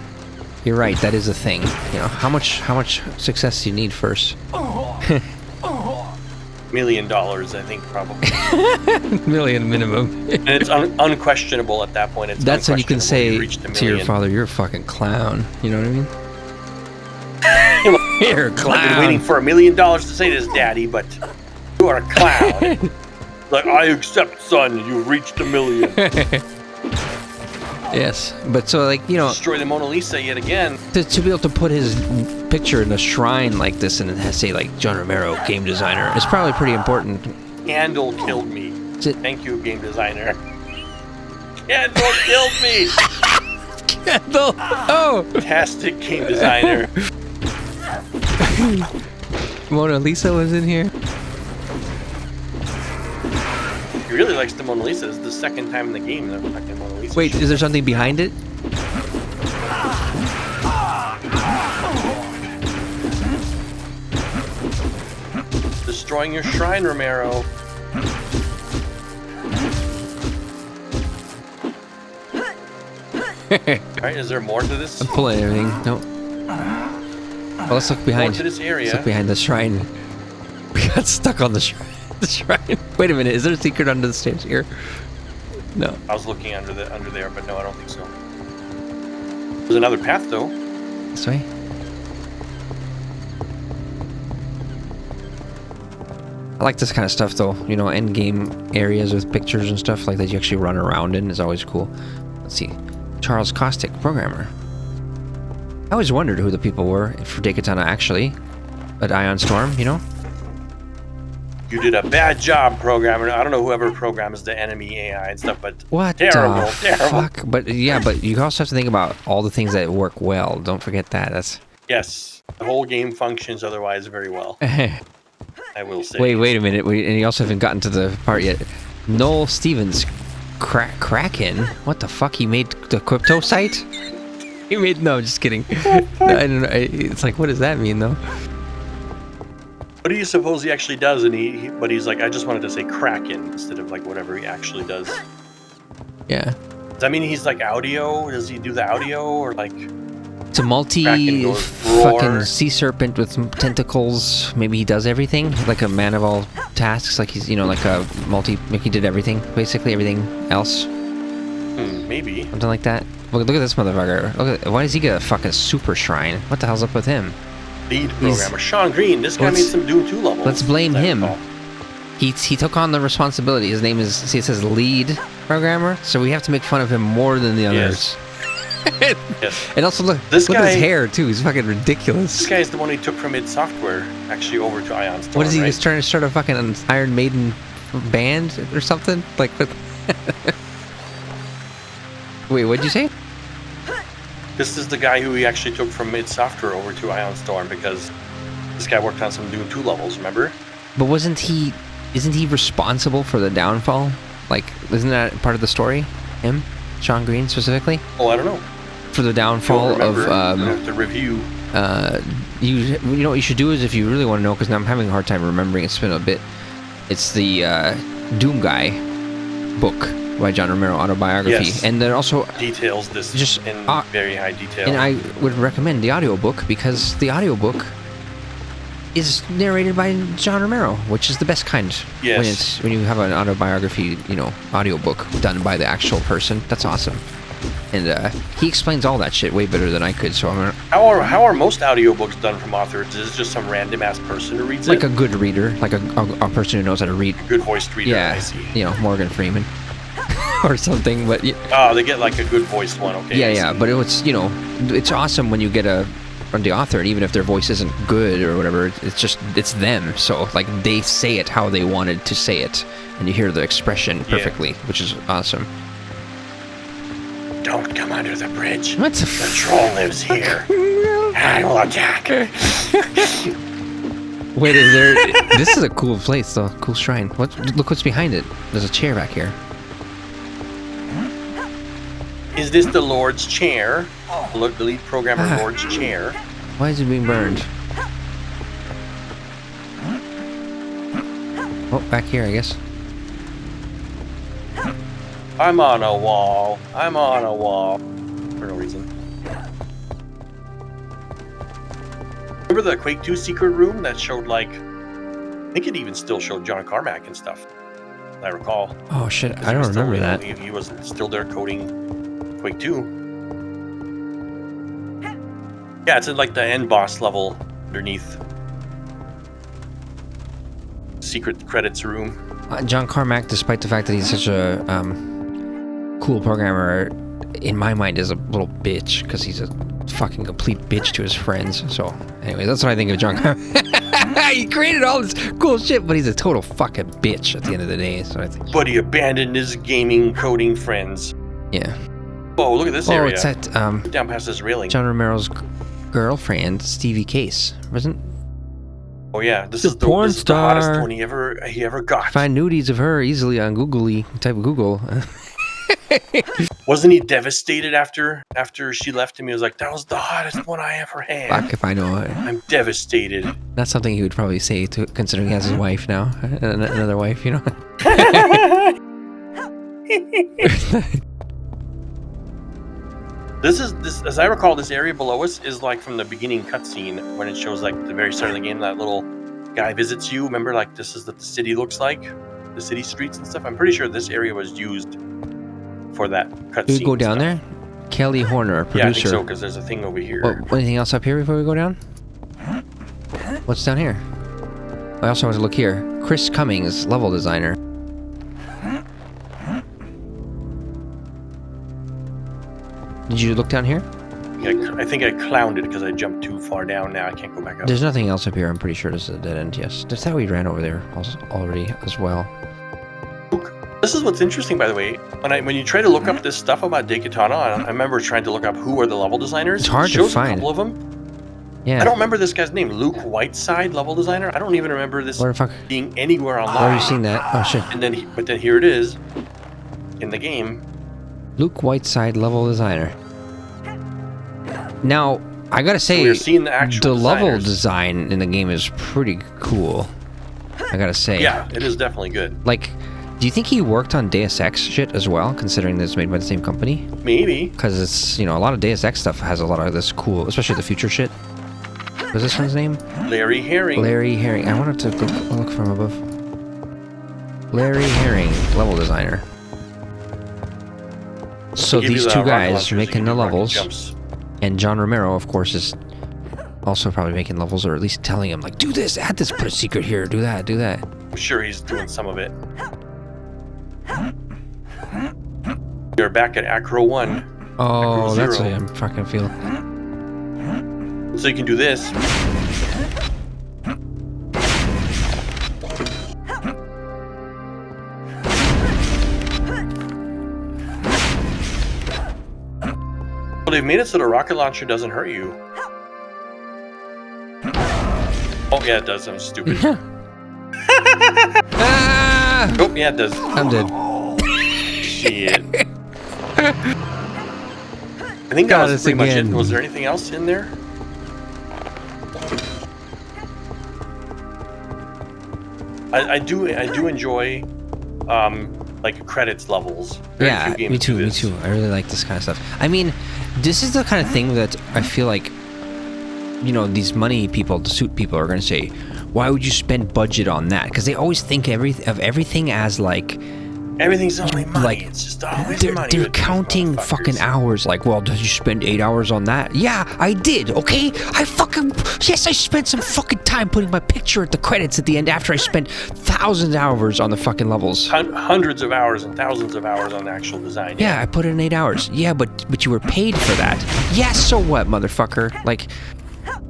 You're right, that is a thing. You know, how much success do you need first? $1 million, I think, probably. Million minimum. And it's unquestionable at that point. It's That's when you can unquestionable say you reached $1 to your million. father, you're a fucking clown. You know what I mean? You're a clown. I've been waiting for $1 million to say this, Daddy, but you are a clown. Like, I accept, son. You've reached $1 million. Yes, but so like, you know, Destroy the Mona Lisa yet again. to be able to put his picture in a shrine like this and it has say like John Romero, game designer, is probably pretty important. Candle killed me. Is it- Thank you, game designer. Candle killed me. Candle. Oh, Fantastic game designer. Mona Lisa was in here. He really likes the Mona Lisa. It's the second time in the game that fucking Mona Lisa. Wait, is there something behind it? Destroying your shrine, Romero. Alright, is there more to this? I'm pulling everything. No. Well, let's look behind. More to this Let's area. look behind the shrine. We got stuck on the shrine. The shrine. Wait a minute. Is there a secret under the stairs here? No. I was looking under there, but no, I don't think so. There's another path though. This way. I like this kind of stuff though. You know, end game areas with pictures and stuff like that you actually run around in is always cool. Let's see. Charles Caustic, programmer. I always wondered who the people were for Daikatana actually. At Ion Storm, you know? You did a bad job, programmer. I don't know whoever programs the enemy AI and stuff, but What terrible, the terrible. fuck? But yeah, but you also have to think about all the things that work well. Don't forget that. That's Yes, the whole game functions otherwise very well. I will say. Wait a minute. And you also haven't gotten to the part yet. Noel Stevens, Kraken. What the fuck? He made the crypto site? He made no. Just kidding. I don't know. It's like, what does that mean though? What do you suppose he actually does? And but he's like, I just wanted to say Kraken instead of like whatever he actually does. Yeah. Does that mean he's like audio? Does he do the audio or like? It's a Kraken goes fucking roar. sea serpent with some tentacles. Maybe he does everything, like a man of all tasks. Like he's, you know, like a like he did everything, basically everything else, Maybe. something like that. Look at this motherfucker. Look at, why does he get a fucking super shrine? What the hell's up with him? Lead programmer Sean Green. This guy made some Doom 2 levels. Let's blame as I him. recall. He took on the responsibility. His name is, see, it says lead programmer, so we have to make fun of him more than the others. Yes. And also look This at his guy- hair too. He's fucking ridiculous. This guy is the one he took from id Software actually over to Ion Storm. What is he right? just trying to start a fucking Iron Maiden band or something? Like, what? Wait, what'd you say? This is the guy who we actually took from Mid Software over to Ion Storm because this guy worked on some Doom 2 levels, remember? But isn't he responsible for the downfall? Like, isn't that part of the story? Him? Sean Green specifically? Oh, I don't know. For the downfall of I have to review. you know what you should do is, if you really want to know, because now I'm having a hard time remembering, it's been a bit. It's the Doom Guy book by John Romero, autobiography, Yes. and then also Details this just in very high detail. and I would recommend the audiobook, because the audiobook is narrated by John Romero, which is the best kind. Yes. When you have an autobiography, audiobook done by the actual person, that's awesome. And he explains all that shit way better than I could. So I'm gonna, how are most audiobooks done from authors? Is it just some random ass person who reads like it? a good reader, like a person who knows how to read. Good voiced reader. Yeah, I see. Morgan Freeman or something. But Oh, they get like a good voiced one. Okay. I yeah. see. But it's awesome when you get from the author, and even if their voice isn't good or whatever, it's them. So like they say it how they wanted to say it, and you hear the expression perfectly, which is awesome. Don't come under the bridge. What the The troll lives here. I will attack. Wait, is there? This is a cool place, though. Cool shrine. Look what's behind it. There's a chair back here. Is this the Lord's chair? Look, the lead programmer Lord's chair. Why is it being burned? Oh, back here, I guess. I'm on a wall. I'm on a wall. For no reason. Remember the Quake 2 secret room that showed, like, I think it even still showed John Carmack and stuff, I recall. Oh shit, I don't remember that. He was still there coding Quake 2. Yeah, it's in like the end boss level underneath. Secret credits room. John Carmack, despite the fact that he's such a cool programmer, in my mind is a little bitch, because he's a fucking complete bitch to his friends. So anyway, that's what I think of John Carmack. He created all this cool shit, but he's a total fucking bitch at the end of the day. So I think. But he abandoned his gaming coding friends. Yeah. Whoa, look at this area. Oh, it's at down past this railing. John Romero's girlfriend, Stevie Case, wasn't? Oh yeah, this The is the porn this is the hottest star. one he ever got. Find nudies of her easily on Googly. Type of Google. Wasn't he devastated after she left him? He was like, "That was the hottest one I ever had." Fuck if I know it. I'm devastated. That's something he would probably say, to considering he has his wife now, another wife, This, as I recall, this area below us is like from the beginning cutscene when it shows like the very start of the game. That little guy visits you. Remember, like this is what the city looks like, the city streets and stuff. I'm pretty sure this area was used for that cutscene. Do we go down there? Kelly Horner, producer. Yeah, I think so, because there's a thing over here. Anything else up here before we go down? What's down here? I also want to look here. Chris Cummings, level designer. Did you look down here? I think I clowned it because I jumped too far down. Now I can't go back up. There's nothing else up here. I'm pretty sure this is a dead end. Yes. That's how we ran over there already as well. This is what's interesting, by the way. When you try to look up this stuff about Daikatana, I remember trying to look up who are the level designers. It's hard it shows to find. a couple of them. Yeah. I don't remember this guy's name. Luke Whiteside, level designer. I don't even remember this Where the fuck? being anywhere online. Where have you seen that? Oh shit. And then, but then here it is in the game. Luke Whiteside, level designer. Now, I gotta say, we're seeing the actual level designers. design in the game is pretty cool. I gotta say. Yeah, it is definitely good. Like, do you think he worked on Deus Ex shit as well, considering that it's made by the same company? Maybe. Because it's, a lot of Deus Ex stuff has a lot of this cool, especially the future shit. What's this one's name? Larry Herring. Larry Herring. I wanted to look from above. Larry Herring, level designer. So Give you these the two rocket guys launchers, you making can the do rocket levels, jumps. and John Romero, of course, is also probably making levels, or at least telling him, like, do this, add this, put a secret here, do that, do that. I'm sure he's doing some of it. You're back at Acro 1. Oh, Acro that's what 0. I'm fucking feeling. So you can do this. Well, they've made it so the rocket launcher doesn't hurt you. Oh, yeah, it does. I'm stupid. Ah! Oh, yeah, it does. I'm dead. Shit. I think that Got was us pretty much it. again. Was there anything else in there? I do enjoy like credits levels. Very Yeah, few games me too, do me this. too. I really like this kind of stuff. I mean, this is the kind of thing that I feel like, you know, these money people, the suit people are going to say, why would you spend budget on that? Because they always think of everything as like, Everything's only money. like, It's just always they're money. they're with these counting motherfuckers. fucking hours. Like, well, did you spend 8 hours on that? Yeah, I did. Okay, I spent some fucking time putting my picture at the credits at the end after I spent thousands of hours on the fucking levels. Hundreds of hours and thousands of hours on the actual design. Yeah, I put in 8 hours. Yeah, but you were paid for that. Yeah, so what, motherfucker? Like,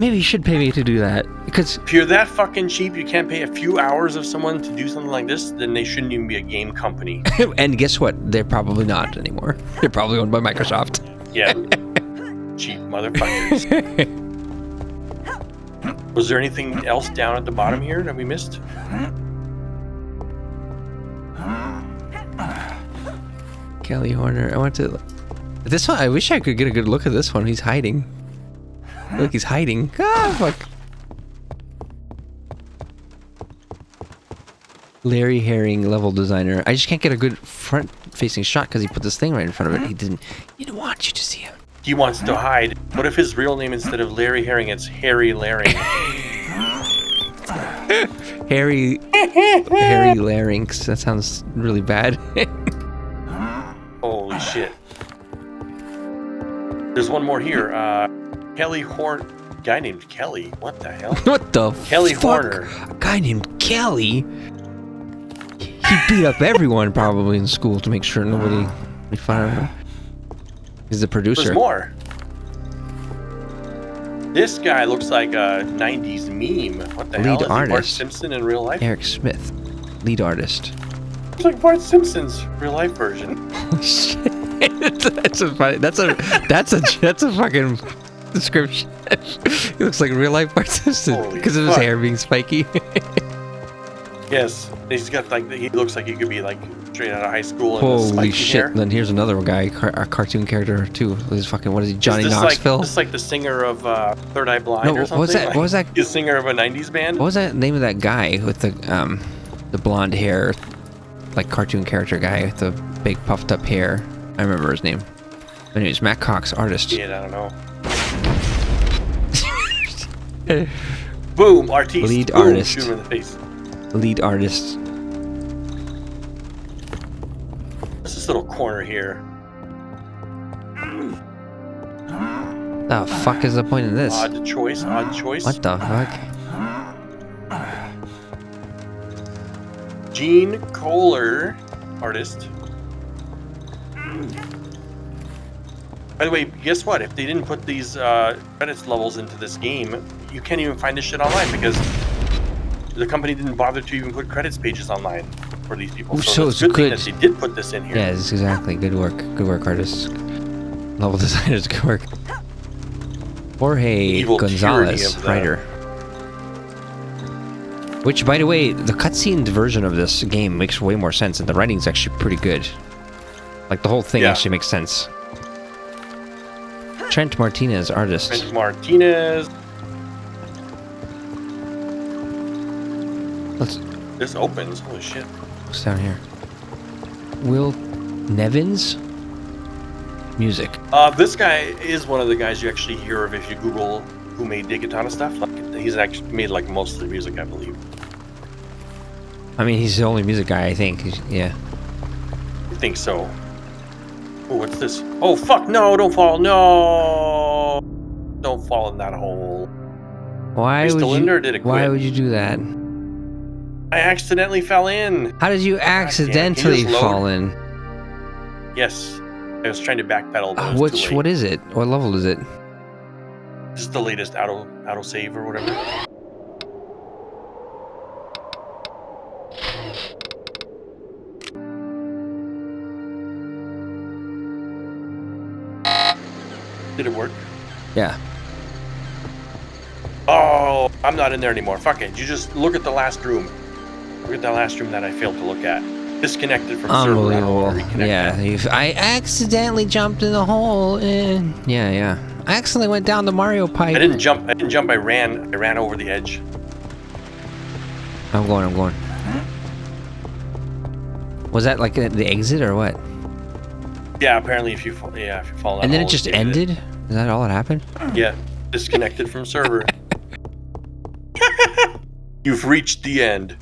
maybe you should pay me to do that. Because, If you're that fucking cheap, you can't pay a few hours of someone to do something like this, then they shouldn't even be a game company. and guess what? They're probably not anymore. They're probably owned by Microsoft. Yeah. Cheap motherfuckers. Was there anything else down at the bottom here that we missed? Kelly Horner. I want to... This one, I wish I could get a good look at this one. He's hiding. Look, he's hiding. Ah, fuck. Larry Herring, level designer. I just can't get a good front-facing shot because he put this thing right in front of it. He didn't want you to see him. He wants to hide. What if his real name, instead of Larry Herring, it's Harry Larry? Harry Larynx. That sounds really bad. Holy shit. There's one more here. Kelly Horn... Guy named Kelly. What the hell? What the Kelly fuck? Horner. A guy named Kelly? He beat up everyone probably in school to make sure nobody made fun of him. He's the producer. There's more. This guy looks like a 90s meme. What the hell? Lead Is he Bart artist. Simpson in real life? Eric Smith, lead artist. Looks like Bart Simpson's real life version. Shit. That's a fucking description. He looks like real life Bart Simpson Holy because of his fuck. hair being spiky. Yes, he's got like he looks like he could be like straight out of high school. And Holy spiky shit! Hair. Then here's another guy, a cartoon character too. His fucking what is he? Johnny Is this Knoxville. Like, this like the singer of Third Eye Blind No, or what something? was that? Like, What was that? He's a singer of a 90s band. What was that name of that guy with the blonde hair, like cartoon character guy with the big puffed up hair? I remember his name. Anyways, Matt Cox, artist. Shit, I don't know. Boom, artiste. Lead Boom, artist. Shoot him in the face. Lead artist. What's this little corner here? The fuck is the point of this? Odd choice. Odd choice. What the fuck? Gene Kohler, artist. By the way, guess what? If they didn't put these credits levels into this game, you can't even find this shit online because the company didn't bother to even put credits pages online for these people. Ooh, So, so it's it's a good thing good. that they did put this in here. Yeah, it's exactly. Good work. Good work, artists. Level designers, good work. Jorge Evil tyranny Gonzalez, of the- writer. Which, by the way, the cutscene version of this game makes way more sense, and the writing's actually pretty good. Like, the whole thing Yeah. actually makes sense. Trent Martinez, artist. Trent Martinez. This opens. Holy shit. What's down here? Will Nevins? Music. This guy is one of the guys you actually hear of if you Google who made Daikatana stuff. Like, he's actually made like most of the music, I believe. I mean, he's the only music guy, I think. Yeah. I think so. Oh, what's this? Oh, fuck, no, don't fall, no! Don't fall in that hole. Why Are you would still in you? there or did it Why quit? would you do that? I accidentally fell in. How did you accidentally just load? fall in? Yes, I was trying to backpedal, but it was too late. What is it? What level is it? This is the latest auto save or whatever. Did it work? Yeah. Oh, I'm not in there anymore. Fuck it. You just look at the last room. Look at that last room that I failed to look at. Disconnected from server. I don't Unbelievable. wanna reconnect Yeah, that. I accidentally jumped in the hole. And yeah. I accidentally went down the Mario pipe. I didn't jump. I ran over the edge. I'm going. Was that like the exit or what? Yeah, apparently if you fall in that And then it hole, just it's ended? Is that all that happened? Yeah, disconnected from server. You've reached the end.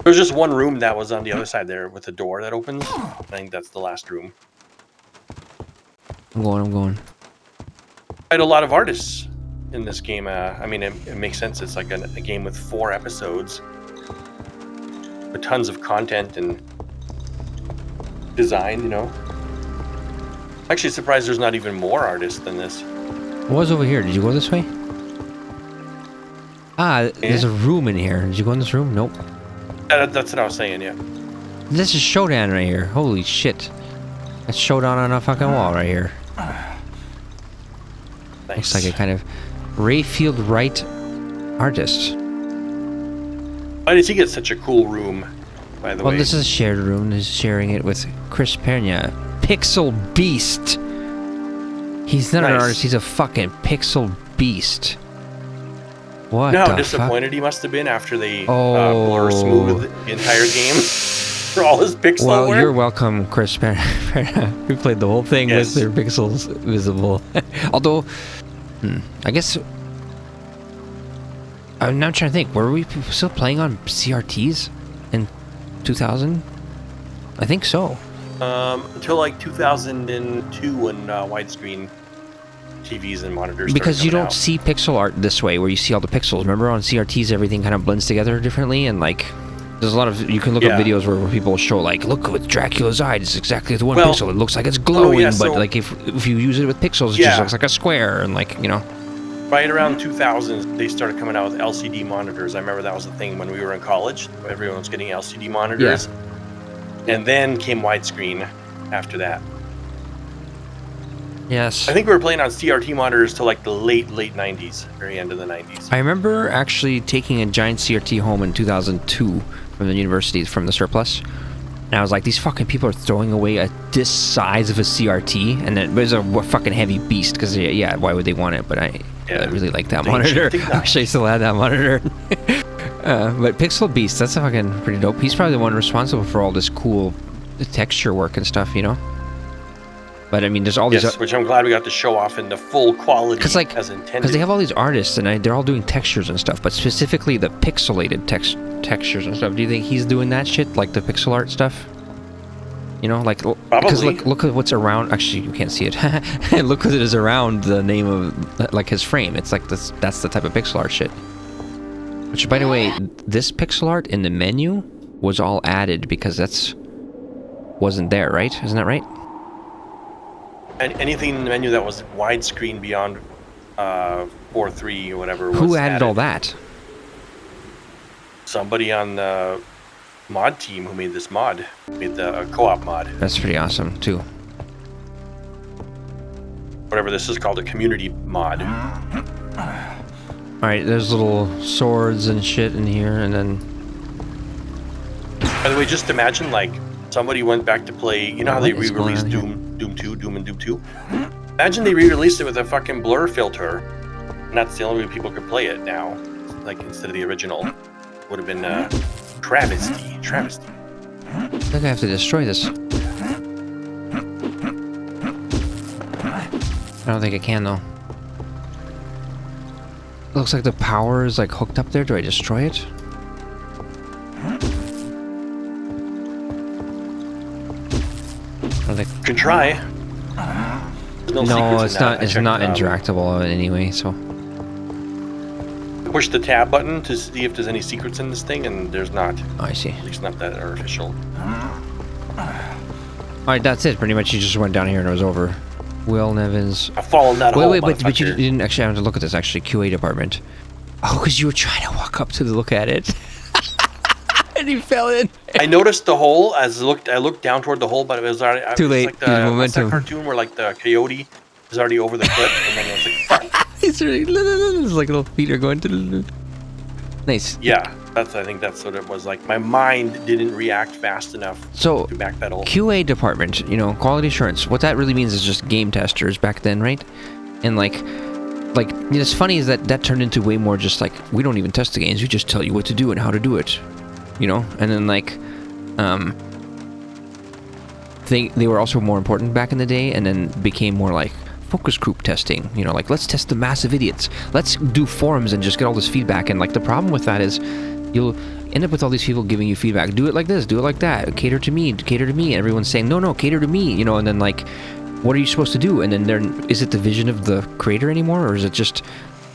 There's just one room that was on the other side there with a door that opens. I think that's the last room. I'm going. I had a lot of artists in this game. I mean, it makes sense. It's like a game with 4 episodes, with tons of content and design. You know, actually surprised there's not even more artists than this. What was over here? Did you go this way? There's a room in here. Did you go in this room? Nope. That's what I was saying. Yeah. This is Showdown right here. Holy shit. That's Showdown on a fucking wall right here. Nice. Looks like a kind of Rayfield Wright artist. Why did he get such a cool room? By the way. Well, this is a shared room. He's sharing it with Chris Pernia. Pixel Beast. He's not an Nice. artist. He's a fucking pixel beast. What You know how the disappointed he must have been after they Oh. blur smooth the entire game for all his pixel Well, work? you're welcome, Chris Pernia. We played the whole thing Yes. with their pixels visible. Although, I guess I'm now trying to think. Were we still playing on CRTs in 2000? I think so. Until like 2002 when widescreen TVs and monitors Because you started don't coming see pixel art this way, where you see all the pixels. Remember, on CRTs, everything kind of blends together differently, and like, there's a lot of you can look Yeah. up videos where people show like, look with Dracula's eye, it's exactly the one Well, pixel. It looks like it's glowing, yeah, but so- like if you use it with pixels, it just Yeah. looks like a square, and like out. Right around 2000s, they started coming out with LCD monitors. I remember that was the thing when we were in college. Everyone was getting LCD monitors. And then came widescreen after that. Yes. I think we were playing on CRT monitors till like the late 90s, very end of the 90s. I remember actually taking a giant CRT home in 2002 from the university, from the surplus. And I was like, these fucking people are throwing away this size of a CRT. And it was a fucking heavy beast, because, yeah, why would they want it? But I really like that monitor. I wish I still had that monitor. But Pixel Beast, that's fucking pretty dope. He's probably the one responsible for all this cool texture work and stuff, you know? But I mean, there's all these... Yes, which I'm glad we got to show off in the full quality Cause like, as intended. Because they have all these artists, and they're all doing textures and stuff, but specifically the pixelated textures and stuff. Do you think he's doing that shit, like the pixel art stuff? You know, like, because look at what's around. Actually, you can't see it. Look what it is around the name of like his frame. It's like this. That's the type of pixel art shit. Which, by the way, this pixel art in the menu was all added because wasn't there, right? Isn't that right? And anything in the menu that was widescreen beyond 4:3 or whatever. Who was added all that? Somebody on the mod team who made this mod, made the co-op mod. That's pretty awesome too. Whatever this is called, a community mod. All right, there's little swords and shit in here, and then. By the way, just imagine like somebody went back to play. You know how they What is going re-released on here? Doom 2, Doom and Doom 2? Imagine they re-released it with a fucking blur filter, and that's the only way people could play it now. Like instead of the original, would have been travesty. I think I have to destroy this. I don't think I can though. Looks like the power is like hooked up there. Do I destroy it? I don't think. You can try. There's No, secrets it's in that. not. I It's checked not it out. interactable anyway. So Push the tab button to see if there's any secrets in this thing, and there's not. I see. At least not that are official. All right, that's it. Pretty much, you just went down here and it was over. Will Nevins. I've fallen that hole. Wait, but you motherfucker. didn't actually have to look at this. Actually, QA department. Oh, because you were trying to walk up to look at it, and you fell in. I noticed the hole as I looked down toward the hole, but it was already Too late. Like Use what's momentum. that cartoon where like the coyote was already over the cliff, and then I was like, fuck. It's like little feet are going. Nice. Yeah, I think that's what it was like. My mind didn't react fast enough So to backpedal. QA department, you know, quality assurance. What that really means is just game testers back then, right? And like it's funny is that turned into way more just like we don't even test the games. We just tell you what to do and how to do it, you know. And then like, they were also more important back in the day, and then became more like focus group testing, you know, like let's test the massive idiots, let's do forums and just get all this feedback. And like the problem with that is you'll end up with all these people giving you feedback, do it like this, do it like that, cater to me, and everyone's saying no, cater to me, you know. And then like, what are you supposed to do? And then is it the vision of the creator anymore, or is it just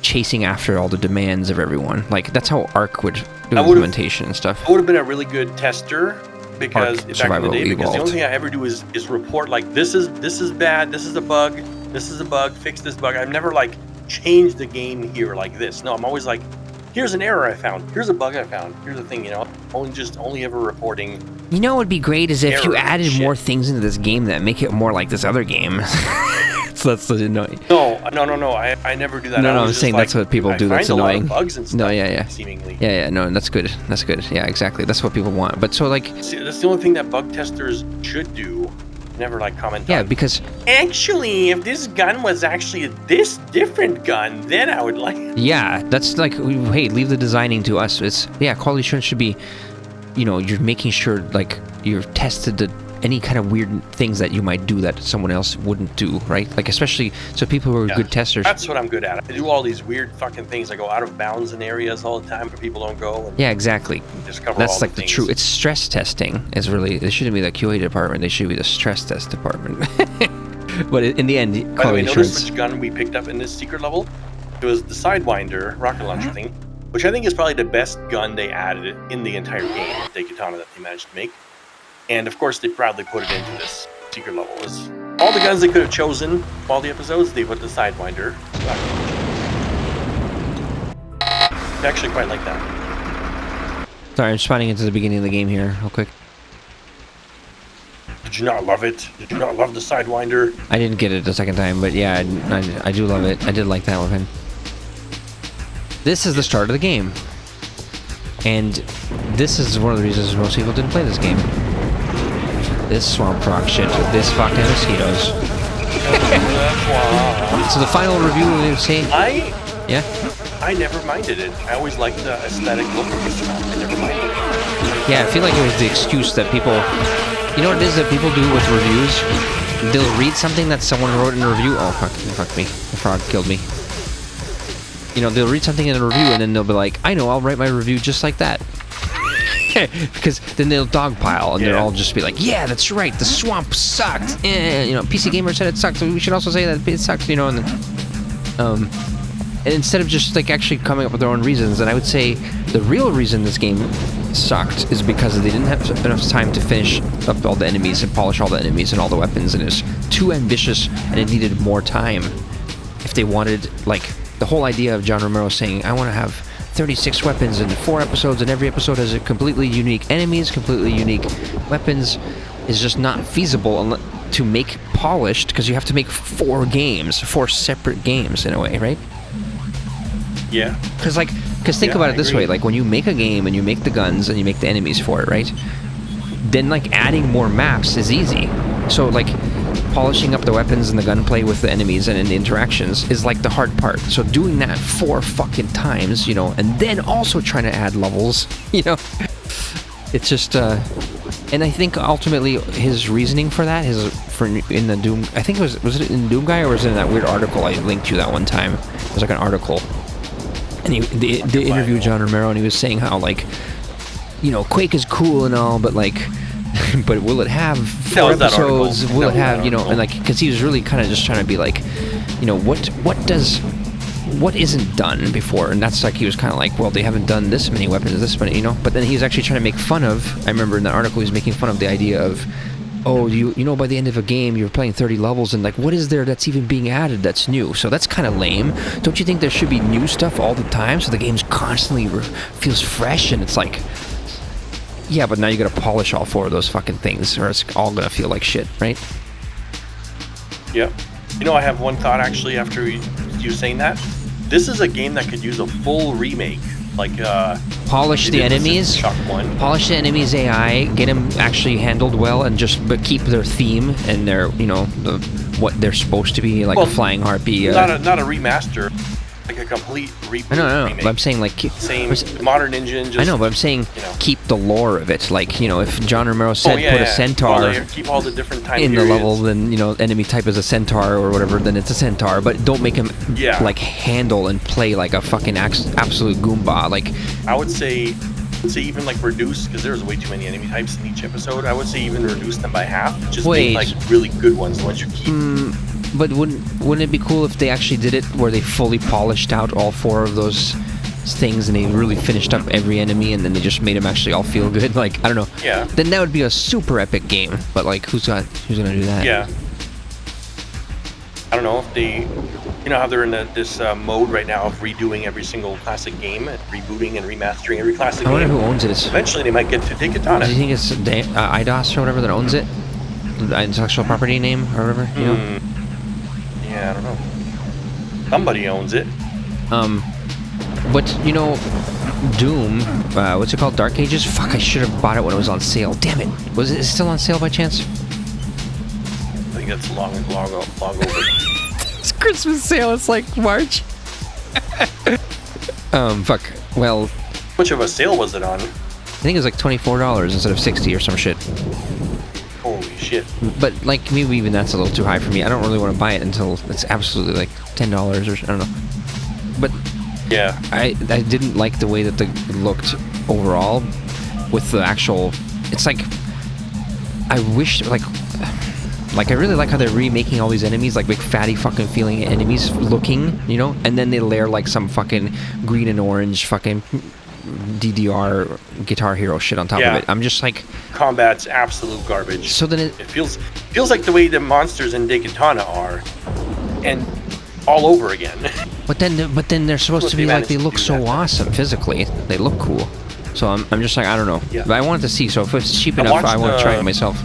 chasing after all the demands of everyone? Like that's how Arc would do implementation and stuff. I would have been a really good tester, because Arc back in the day, because Evolved. the only thing I ever do is report like this is bad, this is a bug, fix this bug. I've never like changed the game here like this. No, I'm always like, here's an error I found, here's a bug I found, here's a thing, you know. Only ever reporting. You know what would be great is if you error added shit. more things into this game that make it more like this other game. So that's annoying. No. I never do that. No, I was I'm just saying like, that's what people do. I That's find a lot annoying. of bugs and stuff. No, yeah. Seemingly. Yeah, no, that's good. That's good. Yeah, exactly. That's what people want. But so like, See, that's the only thing that bug testers should do. Never like comment yeah, on. because Actually, if this gun was actually this different gun, then I would like. yeah, that's like, hey, leave the designing to us. It's quality assurance should be, you know, you're making sure like you've tested any kind of weird things that you might do that someone else wouldn't do, right? Like especially so people who are good testers. That's what I'm good at. I do all these weird fucking things. I go out of bounds in areas all the time where people don't go. And Yeah, exactly. just cover That's all like the things. true. It's stress testing. Is really. It shouldn't be the QA department. They should be the stress test department. But in the end, By the way, quality notice assurance. which gun we picked up in this secret level? It was the Sidewinder rocket launcher thing, which I think is probably the best gun they added in the entire game of Daikatana that they managed to make. And of course, they proudly put it into this secret level. It was all the guns they could have chosen, all the episodes, they put the Sidewinder. I actually quite like that. Sorry, I'm spawning into the beginning of the game here, real quick. Did you not love it? Did you not love the Sidewinder? I didn't get it the second time, but yeah, I do love it. I did like that weapon. This is the start of the game. And this is one of the reasons most people didn't play this game. This swamp rock shit, this fucking mosquitoes. So the final review, we say, yeah? I never minded it. I always liked the aesthetic look of the swamp. I never minded it. Yeah, I feel like it was the excuse that people, you know what it is that people do with reviews? They'll read something that someone wrote in a review. Oh, fuck me. The frog killed me. You know, they'll read something in a review and then they'll be like, I know, I'll write my review just like that. Because then they'll dogpile and they'll all just be like, yeah, that's right, the swamp sucked. You know, PC Gamer said it sucked, so we should also say that it sucks, you know. And then, and instead of just like actually coming up with their own reasons, and I would say the real reason this game sucked is because they didn't have enough time to finish up all the enemies and polish all the enemies and all the weapons, and it was too ambitious and it needed more time if they wanted, like, the whole idea of John Romero saying, I want to have 36 weapons in 4 episodes, and every episode has a completely unique enemies, completely unique weapons, is just not feasible to make polished, because you have to make 4 separate games in a way, right? Yeah. Because think about it this way, like when you make a game and you make the guns and you make the enemies for it, right? Then like adding more maps is easy. So like polishing up the weapons and the gunplay with the enemies and in the interactions is like the hard part. So doing that 4 fucking times, you know, and then also trying to add levels, you know, it's just and I think ultimately his reasoning for that in the Doom, I think was it in Doom Guy, or was it in that weird article I linked you that one time? It was like an article, and they interviewed John Romero, and he was saying how, like, you know, Quake is cool and all, but like, but will it have 4 episodes? Will it have, you know, and like, because he was really kind of just trying to be like, you know, what isn't done before? And that's like, he was kind of like, well, they haven't done this many weapons, this many, you know. But then he was actually trying to make fun of, I remember in the article he was making fun of the idea of, oh, you know, by the end of a game you're playing 30 levels, and like, what is there that's even being added that's new? So that's kind of lame. Don't you think there should be new stuff all the time so the game's constantly feels fresh? And it's like, yeah, but now you gotta polish all 4 of those fucking things, or it's all gonna feel like shit, right? Yep. You know, I have one thought actually after you saying that. This is a game that could use a full remake. Like, polish the enemies, Shock 1. polish the enemies AI, get them actually handled well, and but keep their theme and their, you know, what they're supposed to be, like a flying harpy. Not a remaster, like a complete reboot. I know, remake. but I'm saying like Same modern engine. Just, I know, but I'm saying keep the lore of it. Like, you know, if John Romero said put a centaur keep all the different time in periods. the level, then, you know, enemy type is a centaur or whatever, then it's a centaur. But don't make him like handle and play like a fucking absolute Goomba. Like, I would say even like reduce, because there's way too many enemy types in each episode. I would say even reduce them by half. Just make like really good ones, the ones you keep. But wouldn't it be cool if they actually did it where they fully polished out all 4 of those things and they really finished up every enemy and then they just made them actually all feel good? Like, I don't know. Yeah. Then that would be a super epic game. But like, who's gonna do that? Yeah. I don't know if they, you know how they're in this mode right now of redoing every single classic game, rebooting and remastering every classic game. I wonder who owns it. Eventually they might get to Daikatana. Do you think it's IDOS or whatever that owns it? The intellectual property name or whatever, you know? Yeah, I don't know. Somebody owns it. But, you know, Doom, what's it called? Dark Ages? Fuck, I should have bought it when it was on sale. Damn it. Was it still on sale by chance? I think that's long over. It's Christmas sale. It's like March. Fuck. Well, How much of a sale was it on? I think it was like $24 instead of $60 or some shit. Holy shit. But, like, maybe even that's a little too high for me. I don't really want to buy it until it's absolutely, like, $10 or I don't know. But yeah, I didn't like the way that it looked overall with the actual... It's like... I wish, like, I really like how they're remaking all these enemies, like big fatty fucking feeling enemies looking, you know? And then they layer, like, some fucking green and orange fucking DDR Guitar Hero shit on top of it. I'm just like... Combat's absolute garbage. So then it feels like the way the monsters in Daikatana are, and all over again. But then they're supposed to be like, they look so awesome physically. They look cool. So I'm just like, I don't know. Yeah. But I wanted to see, so if it's cheap enough, I want to try it myself.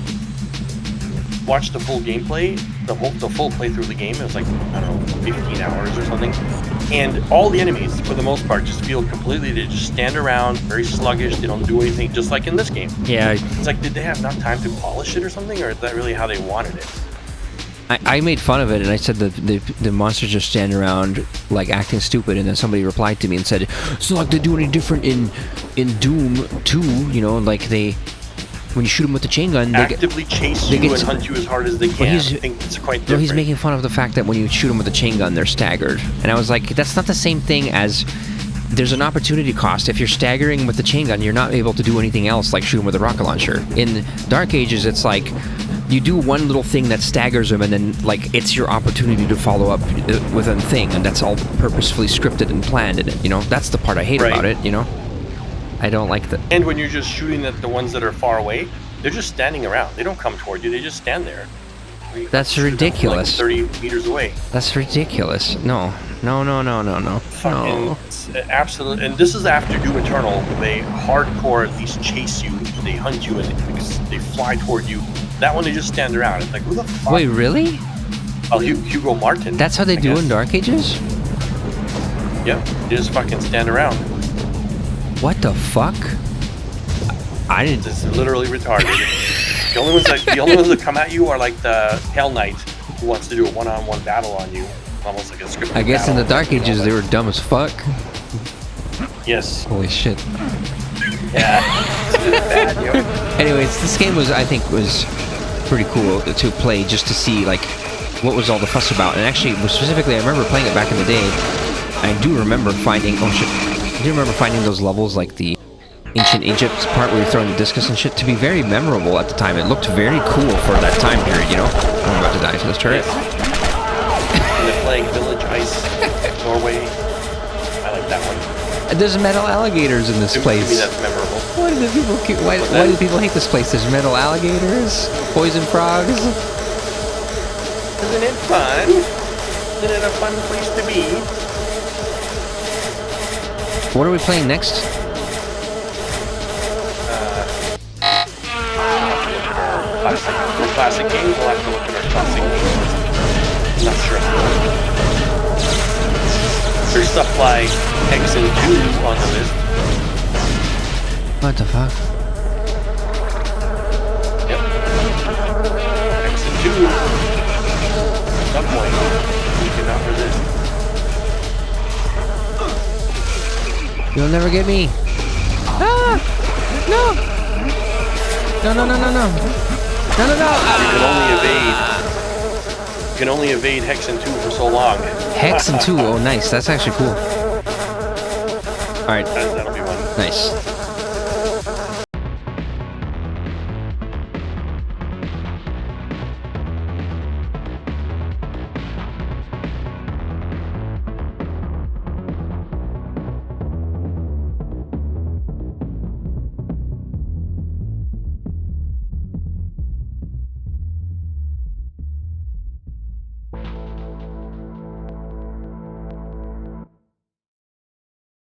Watch the full gameplay, the full playthrough of the game. It was like, I don't know, 15 hours or something. And all the enemies, for the most part, just feel completely, they just stand around, very sluggish, they don't do anything, just like in this game. Yeah. It's like, did they have enough time to polish it or something, or is that really how they wanted it? I made fun of it, and I said that the monsters just stand around, like, acting stupid, and then somebody replied to me and said, it's not like they do any different in Doom 2, you know, like when you shoot them with the chain gun, they actively chase you and hunt you as hard as they can. I think it's quite different. No, he's making fun of the fact that when you shoot them with a chain gun, they're staggered. And I was like, that's not the same thing as... There's an opportunity cost. If you're staggering with the chain gun, you're not able to do anything else like shoot them with a rocket launcher. In Dark Ages, it's like... You do one little thing that staggers them, and then, like, it's your opportunity to follow up with a thing, and that's all purposefully scripted and planned in it, you know? That's the part I hate about it, you know? I don't like that. And when you're just shooting at the ones that are far away, they're just standing around. They don't come toward you. They just stand there. That's ridiculous. Like 30 meters away. That's ridiculous. No. Fucking absolute. And this is after Doom Eternal, where they hardcore at least chase you, they hunt you, and they fly toward you. That one, they just stand around. It's like, who the fuck? Wait, really? Oh, Hugo Martin. That's how they do in Dark Ages? Yep. They just fucking stand around. What the fuck? I didn't... It's literally retarded. The only ones that come at you are like the Hell Knight, who wants to do a one-on-one battle on you. Almost like a scripted I guess battle. in the Dark Ages, they were dumb as fuck. Yes. Holy shit. Yeah. It's bad, yo. Anyways, this game was pretty cool to play, just to see, like, what was all the fuss about. And actually, specifically, I remember playing it back in the day. I do remember finding... Oh, shit. I do remember finding those levels, like the Ancient Egypt part where you're throwing the discus and shit, to be very memorable at the time. It looked very cool for that time period, you know? I'm about to die to this turret. And they're playing Village Ice, Norway. I like that one. There's metal alligators in this place. To me, that's memorable. Why do people hate this place? There's metal alligators, poison frogs. Isn't it fun? Isn't it a fun place to be? What are we playing next? Classic games. We'll have to look at our classic games. I'm not There's stuff like Hex and 2 on the list. What the fuck? Yep. Hex and 2. At some point, we cannot resist. You'll never get me. Ah! No! No, no, no, no, no. No, no, no! You can only evade Hex and 2 for so long. Hex and 2. Oh, nice. That's actually cool. Alright. That'll be one. Nice.